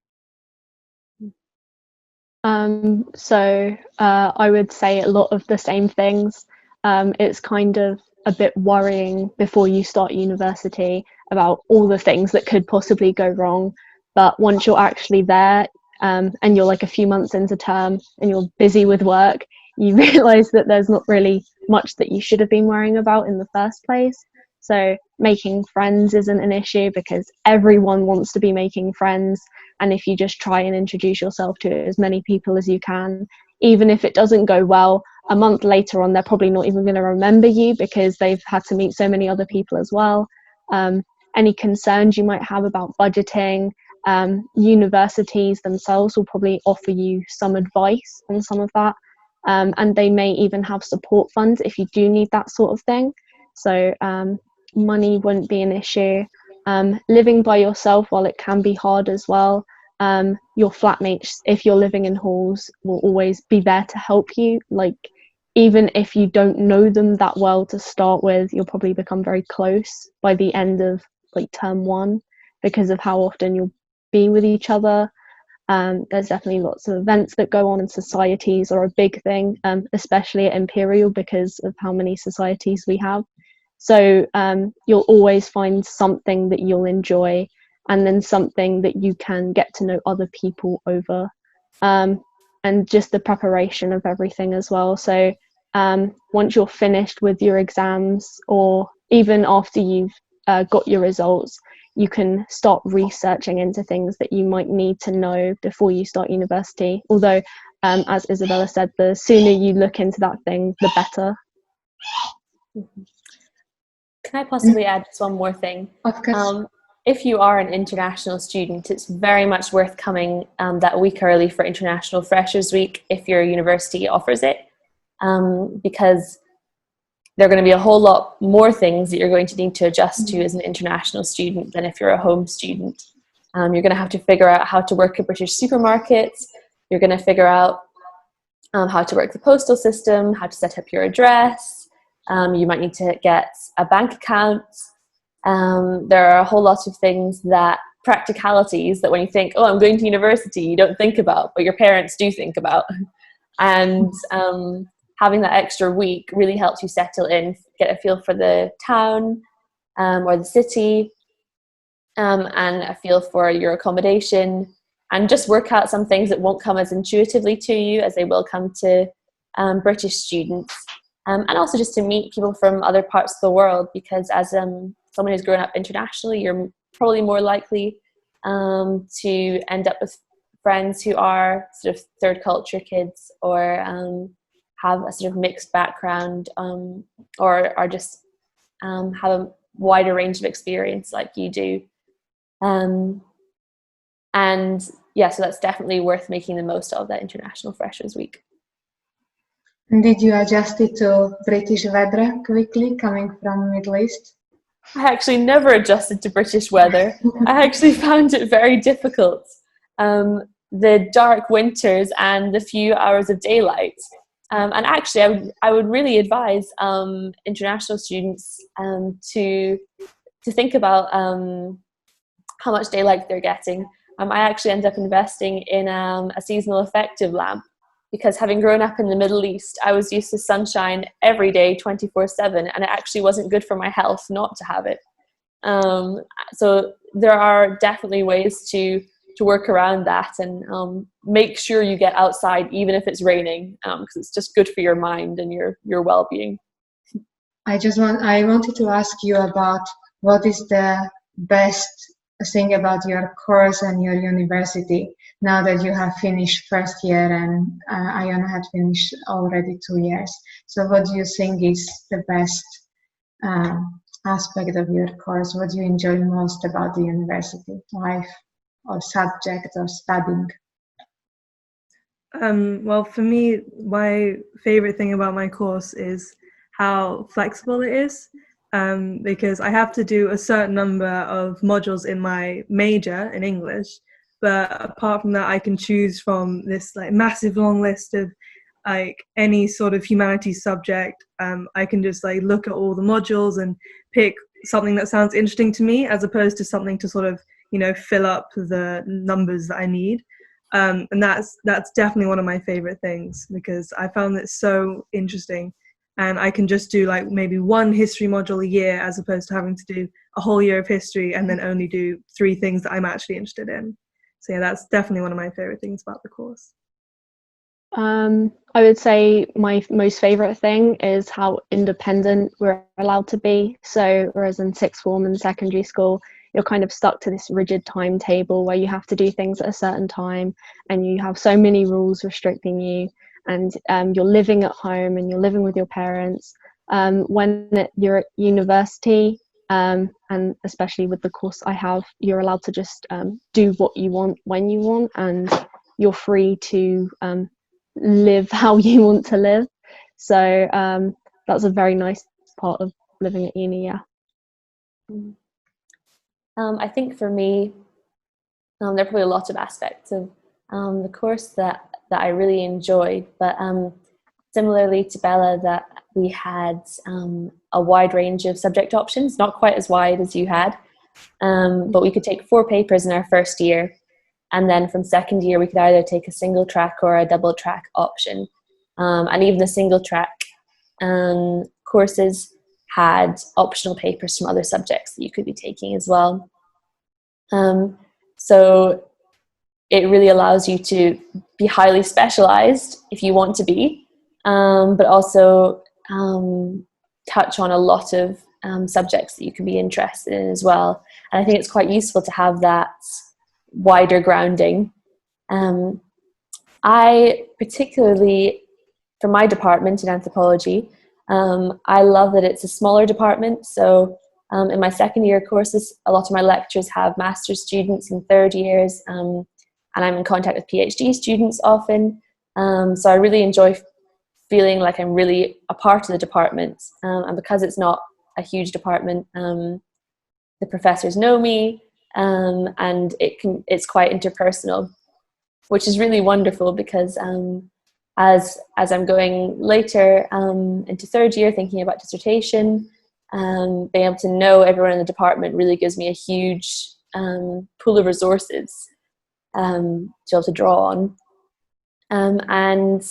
[SPEAKER 3] So I would say a lot of the same things. It's kind of a bit worrying before you start university about all the things that could possibly go wrong. But once you're actually there, and you're like a few months into term and you're busy with work, you realise that there's not really much that you should have been worrying about in the first place. So making friends isn't an issue because everyone wants to be making friends. And if you just try and introduce yourself to as many people as you can, even if it doesn't go well, a month later on, they're probably not even going to remember you because they've had to meet so many other people as well. Any concerns you might have about budgeting, universities themselves will probably offer you some advice on some of that. And they may even have support funds if you do need that sort of thing. So money wouldn't be an issue. Living by yourself, while it can be hard as well, your flatmates, if you're living in halls, will always be there to help you. Like, even if you don't know them that well to start with, you'll probably become very close by the end of like term one because of how often you'll be with each other. There's definitely lots of events that go on, and societies are a big thing, especially at Imperial because of how many societies we have. So you'll always find something that you'll enjoy, and then something that you can get to know other people over, and just the preparation of everything as well. So once you're finished with your exams, or even after you've got your results, you can start researching into things that you might need to know before you start university. Although, as Isabella said, the sooner you look into that thing, the better.
[SPEAKER 4] Can I possibly add just one more thing?
[SPEAKER 1] Of course.
[SPEAKER 4] If you are an international student, it's very much worth coming that week early for International Freshers Week if your university offers it, because there are going to be a whole lot more things that you're going to need to adjust to as an international student than if you're a home student. You're going to have to figure out how to work at British supermarkets. You're going to figure out how to work the postal system, how to set up your address. You might need to get a bank account. There are a whole lot of things, that practicalities that when you think, oh, I'm going to university, you don't think about, but your parents do think about. And having that extra week really helps you settle in, get a feel for the town or the city, and a feel for your accommodation, and just work out some things that won't come as intuitively to you as they will come to British students. And also just to meet people from other parts of the world, because as someone who's grown up internationally, you're probably more likely to end up with friends who are sort of third culture kids, or have a sort of mixed background, or are just have a wider range of experience like you do. And yeah, so that's definitely worth making the most of, that International Freshers Week.
[SPEAKER 1] And did you adjust it to British weather quickly, coming from Middle East?
[SPEAKER 4] I actually never adjusted to British weather. I actually found it very difficult. The dark winters and the few hours of daylight. And actually, I would really advise international students to think about how much daylight they're getting. I actually ended up investing in a seasonal effective lamp, because having grown up in the Middle East, I was used to sunshine every day, 24/7, and it actually wasn't good for my health not to have it. So there are definitely ways to work around that, and make sure you get outside even if it's raining, because it's just good for your mind and your well-being.
[SPEAKER 1] I wanted to ask you about what is the best think about your course and your university now that you have finished first year and Ilona had finished already 2 years? So what do you think is the best aspect of your course? What do you enjoy most about the university life or subject or studying?
[SPEAKER 2] Well, for me, my favorite thing about my course is how flexible it is, because I have to do a certain number of modules in my major in English, but apart from that, I can choose from this like massive long list of like any sort of humanities subject. I can just like look at all the modules and pick something that sounds interesting to me, as opposed to something to sort of, you know, fill up the numbers that I need. And that's definitely one of my favorite things, because I found it so interesting, and I can just do like maybe one history module a year, as opposed to having to do a whole year of history and then only do 3 things that I'm actually interested in. So yeah, that's definitely one of my favorite things about the course.
[SPEAKER 3] I would say my most favourite thing is how independent we're allowed to be. So whereas in sixth form and secondary school, you're kind of stuck to this rigid timetable where you have to do things at a certain time, and you have so many rules restricting you, and you're living at home and you're living with your parents. When you're at university, and especially with the course I have, you're allowed to just do what you want when you want, and you're free to live how you want to live. So that's a very nice part of living at uni. Yeah.
[SPEAKER 4] I think for me, there are probably a lot of aspects of the course that I really enjoyed, but similarly to Bella, that we had a wide range of subject options, not quite as wide as you had, but we could take 4 papers in our first year, and then from second year we could either take a single track or a double track option. And even the single track courses had optional papers from other subjects that you could be taking as well. So it really allows you to be highly specialized if you want to be, but also touch on a lot of subjects that you could be interested in as well. And I think it's quite useful to have that wider grounding. I particularly, for my department in anthropology, I love that it's a smaller department. So in my second year courses, a lot of my lectures have master's students in third years, and I'm in contact with PhD students often. So I really enjoy feeling like I'm really a part of the department. And because it's not a huge department, the professors know me, and it's quite interpersonal, which is really wonderful, because as I'm going later into third year thinking about dissertation, being able to know everyone in the department really gives me a huge pool of resources to be able to draw on. And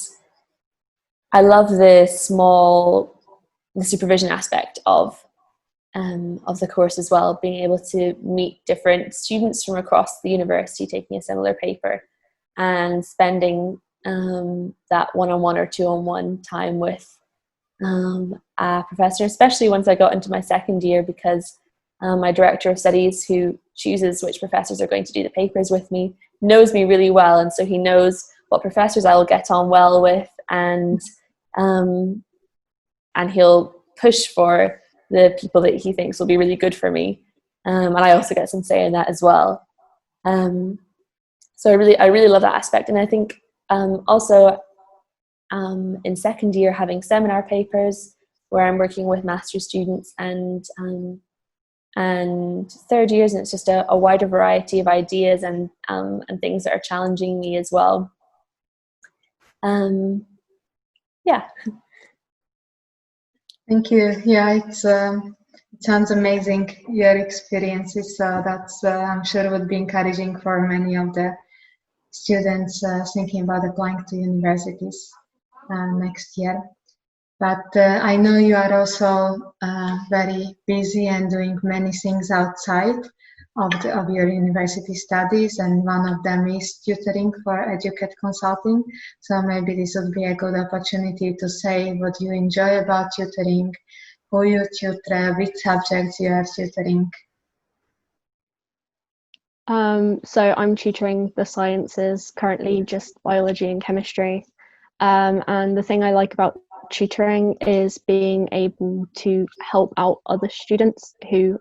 [SPEAKER 4] I love the supervision aspect of the course as well, being able to meet different students from across the university taking a similar paper, and spending that one-on-one or two-on-one time with a professor, especially once I got into my second year, because my director of studies, who chooses which professors are going to do the papers with me, knows me really well, and so he knows what professors I will get on well with, and he'll push for the people that he thinks will be really good for me, and I also get some say in that as well. So I really love that aspect, and I think also in second year having seminar papers where I'm working with master's students, and third years, and it's just a wider variety of ideas and things that are challenging me as well. Yeah.
[SPEAKER 1] Thank you. Yeah, it sounds amazing, your experiences. So that's I'm sure would be encouraging for many of the students thinking about applying to universities next year. But I know you are also very busy and doing many things outside of your university studies, and one of them is tutoring for EducAd consulting. So maybe this would be a good opportunity to say what you enjoy about tutoring, who you tutor, which subjects you are tutoring.
[SPEAKER 3] So I'm tutoring the sciences, currently just biology and chemistry. And the thing I like about tutoring is being able to help out other students who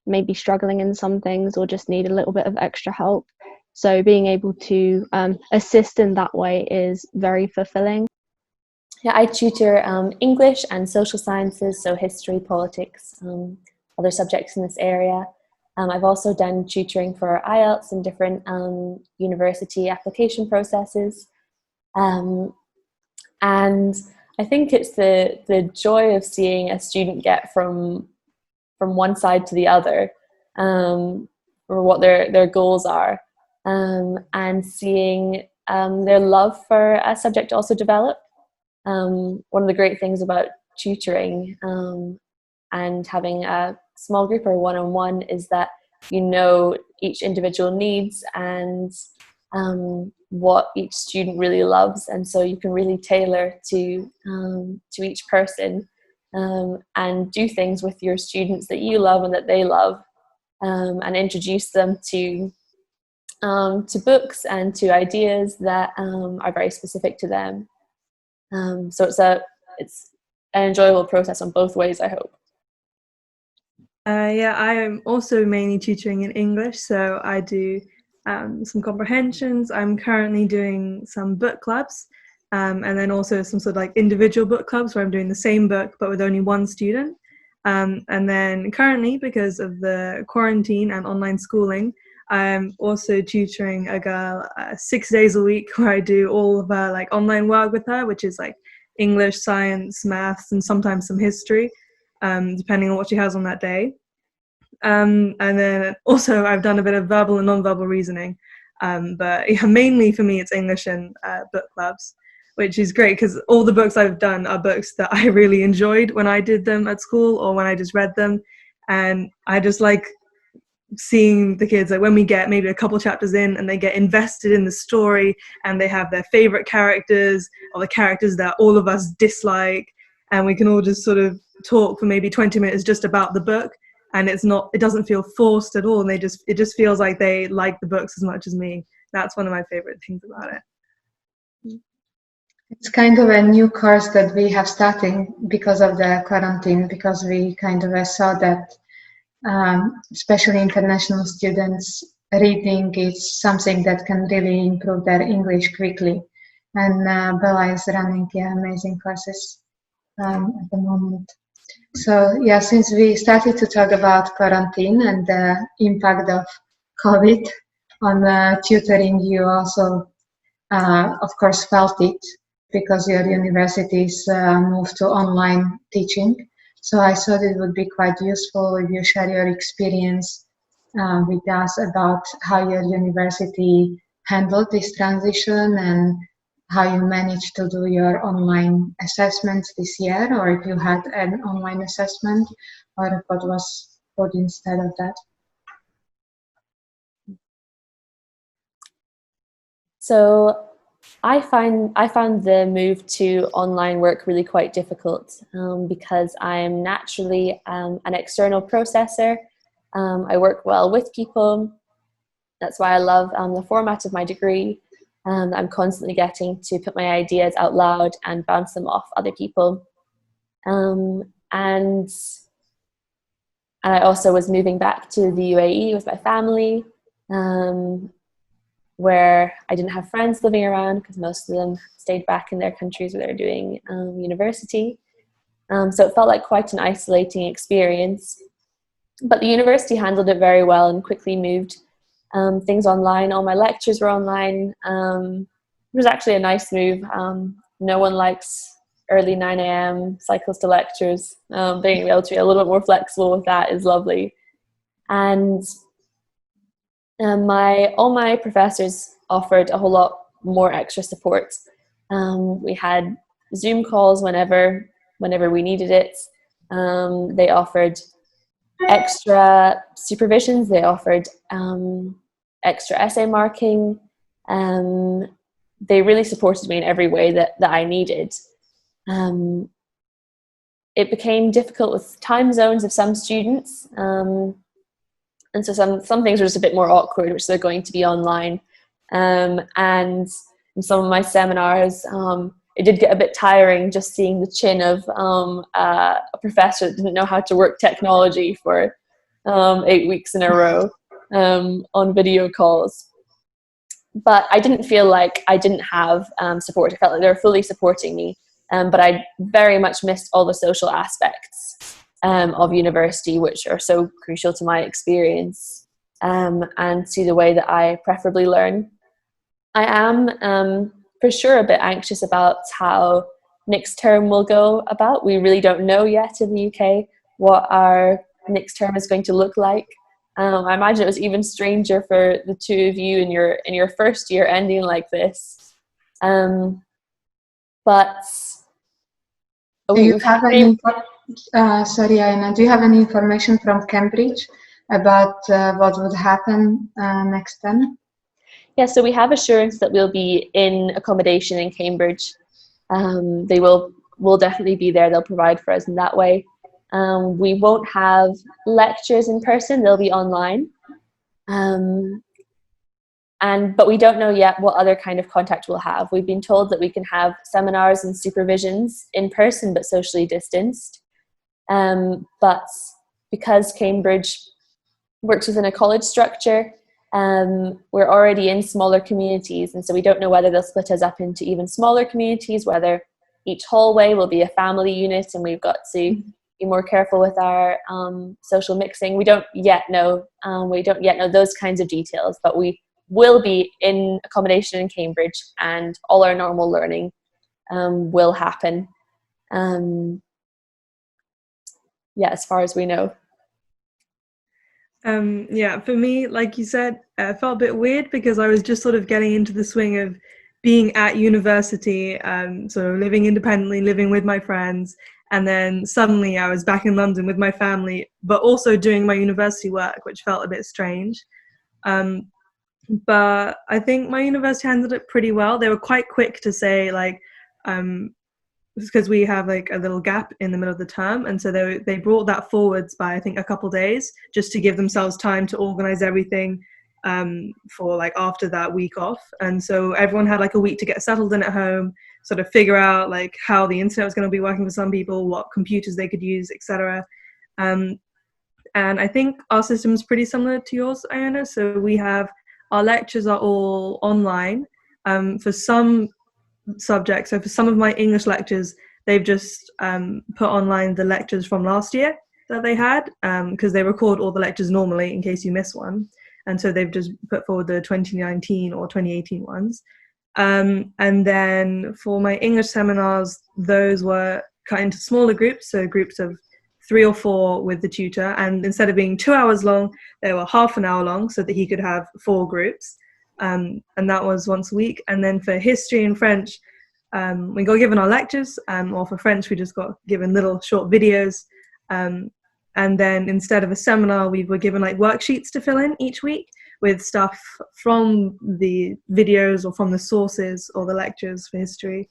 [SPEAKER 3] may be struggling in some things or just need a little bit of extra help. So being able to assist in that way is very fulfilling.
[SPEAKER 4] Yeah, I tutor English and social sciences, so history, politics, other subjects in this area. I've also done tutoring for IELTS and different university application processes. And I think it's the joy of seeing a student get from one side to the other, or what their goals are, and seeing their love for a subject also develop. One of the great things about tutoring and having a small group or one-on-one is that you know each individual needs and what each student really loves, and so you can really tailor to each person and do things with your students that you love and that they love, and introduce them to books and to ideas that are very specific to them. So it's an enjoyable process on both ways, I hope.
[SPEAKER 2] Yeah, I am also mainly tutoring in English, so I do some comprehensions. I'm currently doing some book clubs, and then also some sort of like individual book clubs where I'm doing the same book but with only one student. And then currently, because of the quarantine and online schooling, I'm also tutoring a girl 6 days a week where I do all of her like online work with her, which is like English, science, maths, and sometimes some history, depending on what she has on that day. And then also I've done a bit of verbal and non-verbal reasoning, but yeah, mainly for me it's English and book clubs, which is great because all the books I've done are books that I really enjoyed when I did them at school or when I just read them, and I just like seeing the kids, like when we get maybe a couple chapters in and they get invested in the story and they have their favorite characters or the characters that all of us dislike, and we can all just sort of talk for maybe 20 minutes just about the book, and it doesn't feel forced at all, and it just feels like they like the books as much as me. That's one of my favorite things about it.
[SPEAKER 1] It's kind of a new course that we have starting because of the quarantine, because we kind of saw that especially international students, reading is something that can really improve their English quickly. And Bella is running amazing courses at the moment. So yeah, since we started to talk about quarantine and the impact of COVID on tutoring, you also, of course, felt it because your universities moved to online teaching. So I thought it would be quite useful if you share your experience with us about how your university handled this transition and how you managed to do your online assessments this year, or if you had an online assessment, or what was put instead of that.
[SPEAKER 4] So I found the move to online work really quite difficult because I'm naturally an external processor. I work well with people. That's why I love the format of my degree. I'm constantly getting to put my ideas out loud and bounce them off other people. And I also was moving back to the UAE with my family, where I didn't have friends living around because most of them stayed back in their countries where they're doing university. So it felt like quite an isolating experience. But the university handled it very well and quickly moved things online. All my lectures were online. It was actually a nice move. No one likes early 9 a.m. cycles to lectures. Being able to be a little bit more flexible with that is lovely. And all my professors offered a whole lot more extra support. We had Zoom calls whenever we needed it. They offered extra supervisions. They offered extra essay marking. They really supported me in every way that I needed. It became difficult with time zones of some students. And so some things are just a bit more awkward, which they're going to be online. And in some of my seminars, it did get a bit tiring just seeing the chin of a professor that didn't know how to work technology for 8 weeks in a row on video calls. But I didn't feel like I didn't have support. I felt like they were fully supporting me. But I very much missed all the social aspects of university, which are so crucial to my experience and to the way that I preferably learn. I am for sure a bit anxious about how next term will go about. We really don't know yet in the UK what our next term is going to look like. I imagine it was even stranger for the two of you in your first year ending like this. But
[SPEAKER 1] do you have any? Sorry, Aina. Do you have any information from Cambridge about what would happen next term?
[SPEAKER 4] Yeah, so we have assurance that we'll be in accommodation in Cambridge. They will definitely be there. They'll provide for us in that way. We won't have lectures in person. They'll be online. But we don't know yet what other kind of contact we'll have. We've been told that we can have seminars and supervisions in person but socially distanced. But because Cambridge works within a college structure, we're already in smaller communities, and so we don't know whether they'll split us up into even smaller communities, whether each hallway will be a family unit, and we've got to be more careful with our social mixing. We don't yet know those kinds of details, but we will be in accommodation in Cambridge, and all our normal learning will happen. As far as we know.
[SPEAKER 2] For me, like you said, it felt a bit weird because I was just sort of getting into the swing of being at university, sort of living independently, living with my friends, and then suddenly I was back in London with my family, but also doing my university work, which felt a bit strange. But I think my university handled it pretty well. They were quite quick to say, like, because we have like a little gap in the middle of the term, and so they brought that forwards by I think a couple days, just to give themselves time to organize everything for like after that week off. And so everyone had like a week to get settled in at home, sort of figure out like how the internet was going to be working for some people, what computers they could use, etc. And I think our system is pretty similar to yours, Iona. So we have our lectures are all online. For some subjects, so for some of my English lectures, they've just put online the lectures from last year that they had, because they record all the lectures normally in case you miss one, and so they've just put forward the 2019 or 2018 ones. And then for my English seminars, those were cut into smaller groups, so groups of 3 or 4 with the tutor, and instead of being 2 hours long, they were half an hour long, so that he could have 4 groups. And that was once a week. And then for history and French, we got given our lectures, or for French we just got given little short videos, and then instead of a seminar we were given like worksheets to fill in each week with stuff from the videos or from the sources or the lectures for history,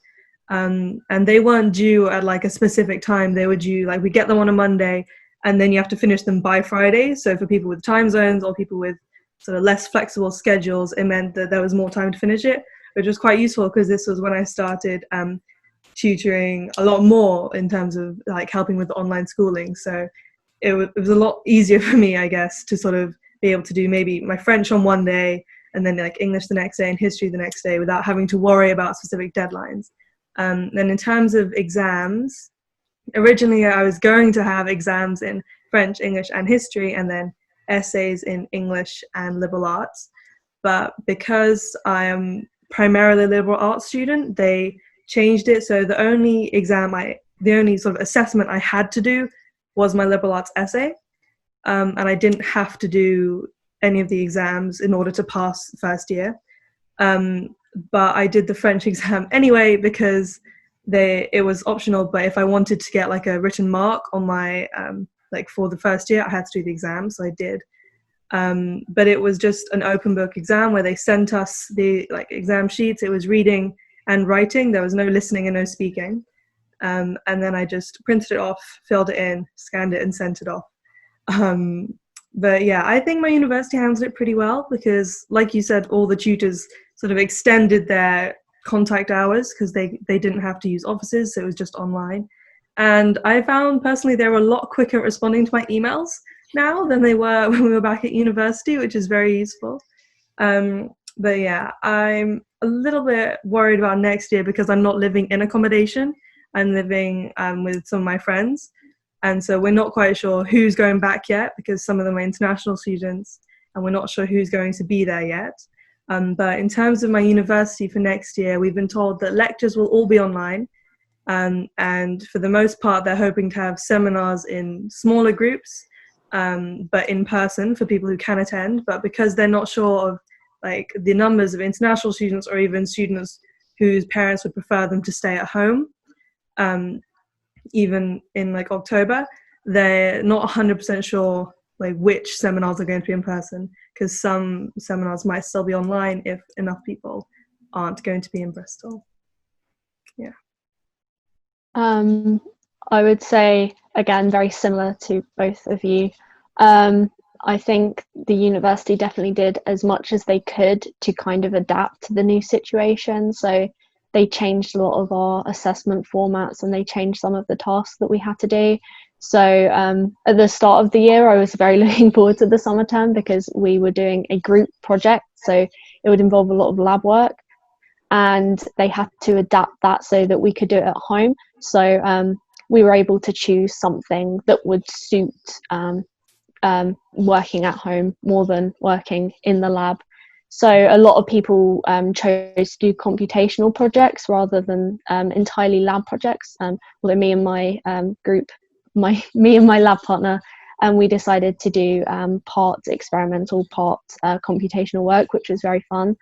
[SPEAKER 2] and they weren't due at like a specific time. They were due, like, we get them on a Monday and then you have to finish them by Friday. So for people with time zones or people with sort of less flexible schedules, it meant that there was more time to finish it, which was quite useful because this was when I started tutoring a lot more in terms of like helping with the online schooling. So it was a lot easier for me, I guess, to sort of be able to do maybe my French on one day and then like English the next day and history the next day without having to worry about specific deadlines. Then in terms of exams, originally I was going to have exams in French, English and history, and then essays in English and liberal arts. But because I am primarily a liberal arts student, they changed it. So the only sort of assessment I had to do was my liberal arts essay. And I didn't have to do any of the exams in order to pass first year. But I did the French exam anyway because it was optional. But if I wanted to get like a written mark on my like for the first year, I had to do the exam, so I did. But it was just an open book exam where they sent us the like exam sheets. It was reading and writing. There was no listening and no speaking. And then I just printed it off, filled it in, scanned it and sent it off. But yeah, I think my university handled it pretty well because, like you said, all the tutors sort of extended their contact hours because they didn't have to use offices, so it was just online. And I found personally they were a lot quicker at responding to my emails now than they were when we were back at university, which is very useful. But yeah, I'm a little bit worried about next year because I'm not living in accommodation. I'm living with some of my friends. And so we're not quite sure who's going back yet because some of them are international students and we're not sure who's going to be there yet. But in terms of my university for next year, we've been told that lectures will all be online. And for the most part, they're hoping to have seminars in smaller groups, but in person for people who can attend. But because they're not sure of like the numbers of international students or even students whose parents would prefer them to stay at home, even in like October, they're not 100% sure like which seminars are going to be in person because some seminars might still be online if enough people aren't going to be in Bristol. Yeah.
[SPEAKER 3] I would say, again, very similar to both of you. I think the university definitely did as much as they could to kind of adapt to the new situation. So they changed a lot of our assessment formats and they changed some of the tasks that we had to do. So at the start of the year, I was very looking forward to the summer term because we were doing a group project. So it would involve a lot of lab work and they had to adapt that so that we could do it at home. So we were able to choose something that would suit working at home more than working in the lab. So a lot of people chose to do computational projects rather than entirely lab projects. Although me and my group, me and my lab partner, we decided to do part experimental, part computational work, which was very fun.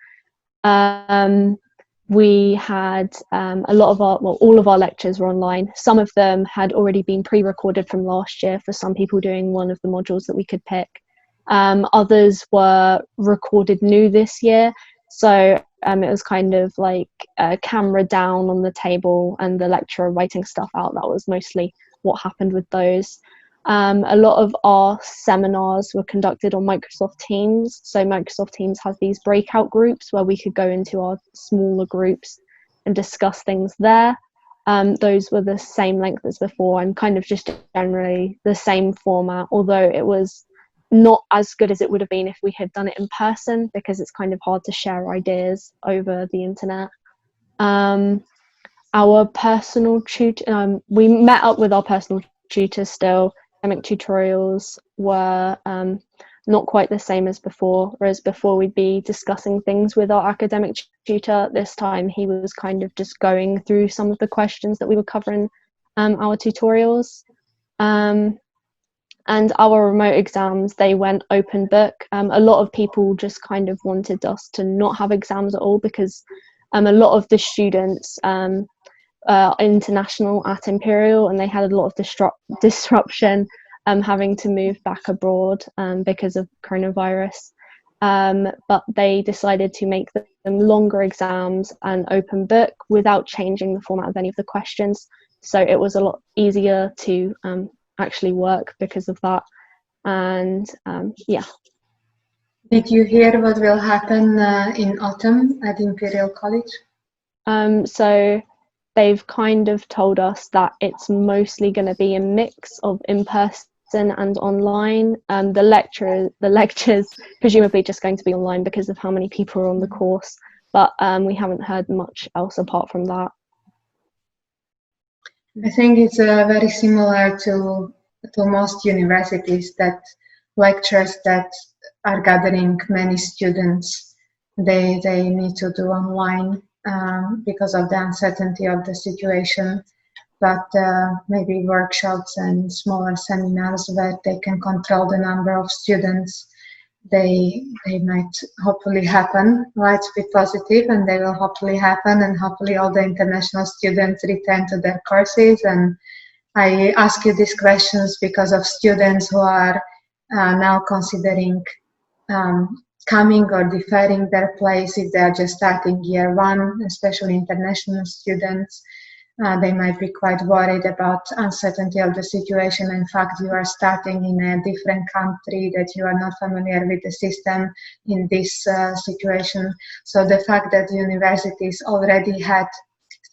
[SPEAKER 3] We had a lot of all of our lectures were online. Some of them had already been pre-recorded from last year for some people doing one of the modules that we could pick. Others were recorded new this year. So it was kind of like a camera down on the table and the lecturer writing stuff out. That was mostly what happened with those. A lot of our seminars were conducted on Microsoft Teams. So Microsoft Teams has these breakout groups where we could go into our smaller groups and discuss things there. Those were the same length as before and kind of just generally the same format, although it was not as good as it would have been if we had done it in person because it's kind of hard to share ideas over the internet. Our personal tutor, we met up with our personal tutors still. Academic tutorials were not quite the same as before, whereas before we'd be discussing things with our academic tutor. This time he was kind of just going through some of the questions that we were covering our tutorials. And our remote exams, they went open book. A lot of people just kind of wanted us to not have exams at all because a lot of the students international at Imperial and they had a lot of disruption having to move back abroad because of coronavirus. But they decided to make them longer exams and open book without changing the format of any of the questions. So it was a lot easier to actually work because of that. And yeah.
[SPEAKER 1] Did you hear what will happen in autumn at Imperial College?
[SPEAKER 3] So they've kind of told us that it's mostly going to be a mix of in-person and online. The lectures presumably just going to be online because of how many people are on the course, but we haven't heard much else apart from that.
[SPEAKER 1] I think it's very similar to most universities that lectures that are gathering many students, they need to do online because of the uncertainty of the situation. But maybe workshops and smaller seminars where they can control the number of students, they might hopefully happen. Let's be positive, and they will hopefully happen, and hopefully all the international students return to their courses. And I ask you these questions because of students who are now considering coming or deferring their place if they are just starting year one, especially international students. They might be quite worried about uncertainty of the situation. In fact, you are starting in a different country, that you are not familiar with the system in this situation. So the fact that universities already had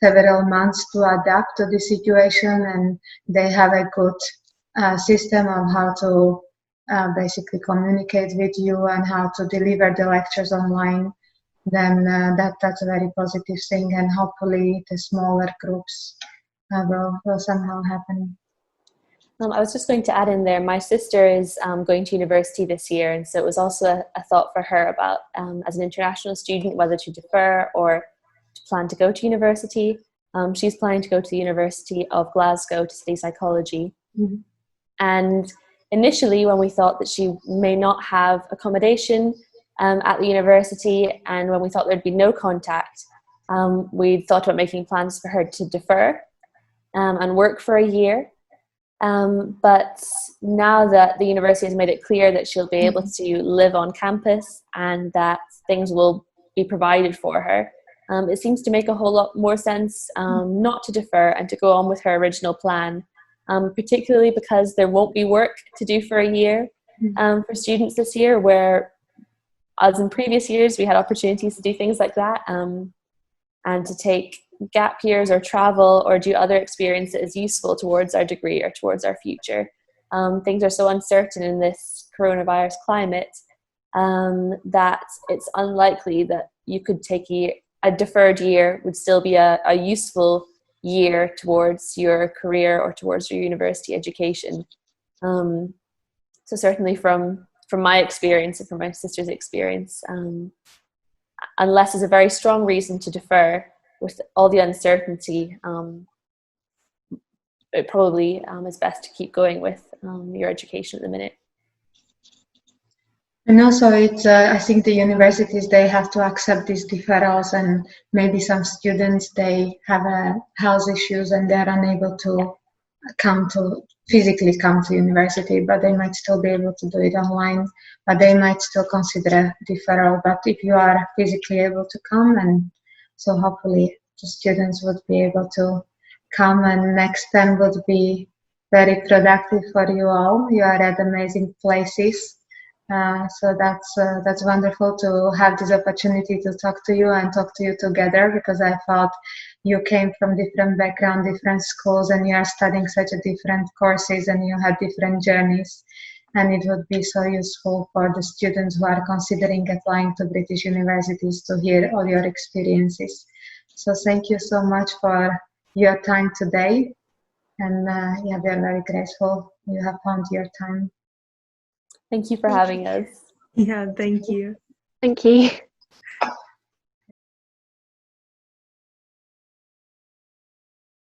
[SPEAKER 1] several months to adapt to the situation, and they have a good system of how to basically communicate with you and how to deliver the lectures online, then that's a very positive thing, and hopefully the smaller groups will somehow happen.
[SPEAKER 4] I was just going to add in there, my sister is going to university this year, and so it was also a thought for her about, as an international student, whether to defer or to plan to go to university. She's planning to go to the University of Glasgow to study psychology.
[SPEAKER 1] Mm-hmm.
[SPEAKER 4] And initially, when we thought that she may not have accommodation at the university, and when we thought there'd be no contact, we thought about making plans for her to defer and work for a year. But now that the university has made it clear that she'll be able to live on campus and that things will be provided for her, it seems to make a whole lot more sense not to defer and to go on with her original plan, particularly because there won't be work to do for a year for students this year, where as in previous years we had opportunities to do things like that, and to take gap years or travel or do other experiences useful towards our degree or towards our future. Things are so uncertain in this coronavirus climate that it's unlikely that you could take a deferred year would still be a useful year towards your career or towards your university education. So certainly from my experience and from my sister's experience, unless there's a very strong reason to defer with all the uncertainty, it probably is best to keep going with your education at the minute.
[SPEAKER 1] And also, it's I think the universities, they have to accept these deferrals, and maybe some students, they have health issues and they're unable to physically come to university, but they might still be able to do it online, but they might still consider a deferral. But if you are physically able to come, and so hopefully the students would be able to come, and next term would be very productive for you all. You are at amazing places. So that's wonderful to have this opportunity to talk to you and talk to you together, because I thought you came from different background, different schools, and you are studying such a different courses, and you had different journeys, and it would be so useful for the students who are considering applying to British universities to hear all your experiences. So thank you so much for your time today, and yeah, we are very grateful you have found your time.
[SPEAKER 4] Thank you for having us.
[SPEAKER 2] Yeah, thank you.
[SPEAKER 3] Thank you.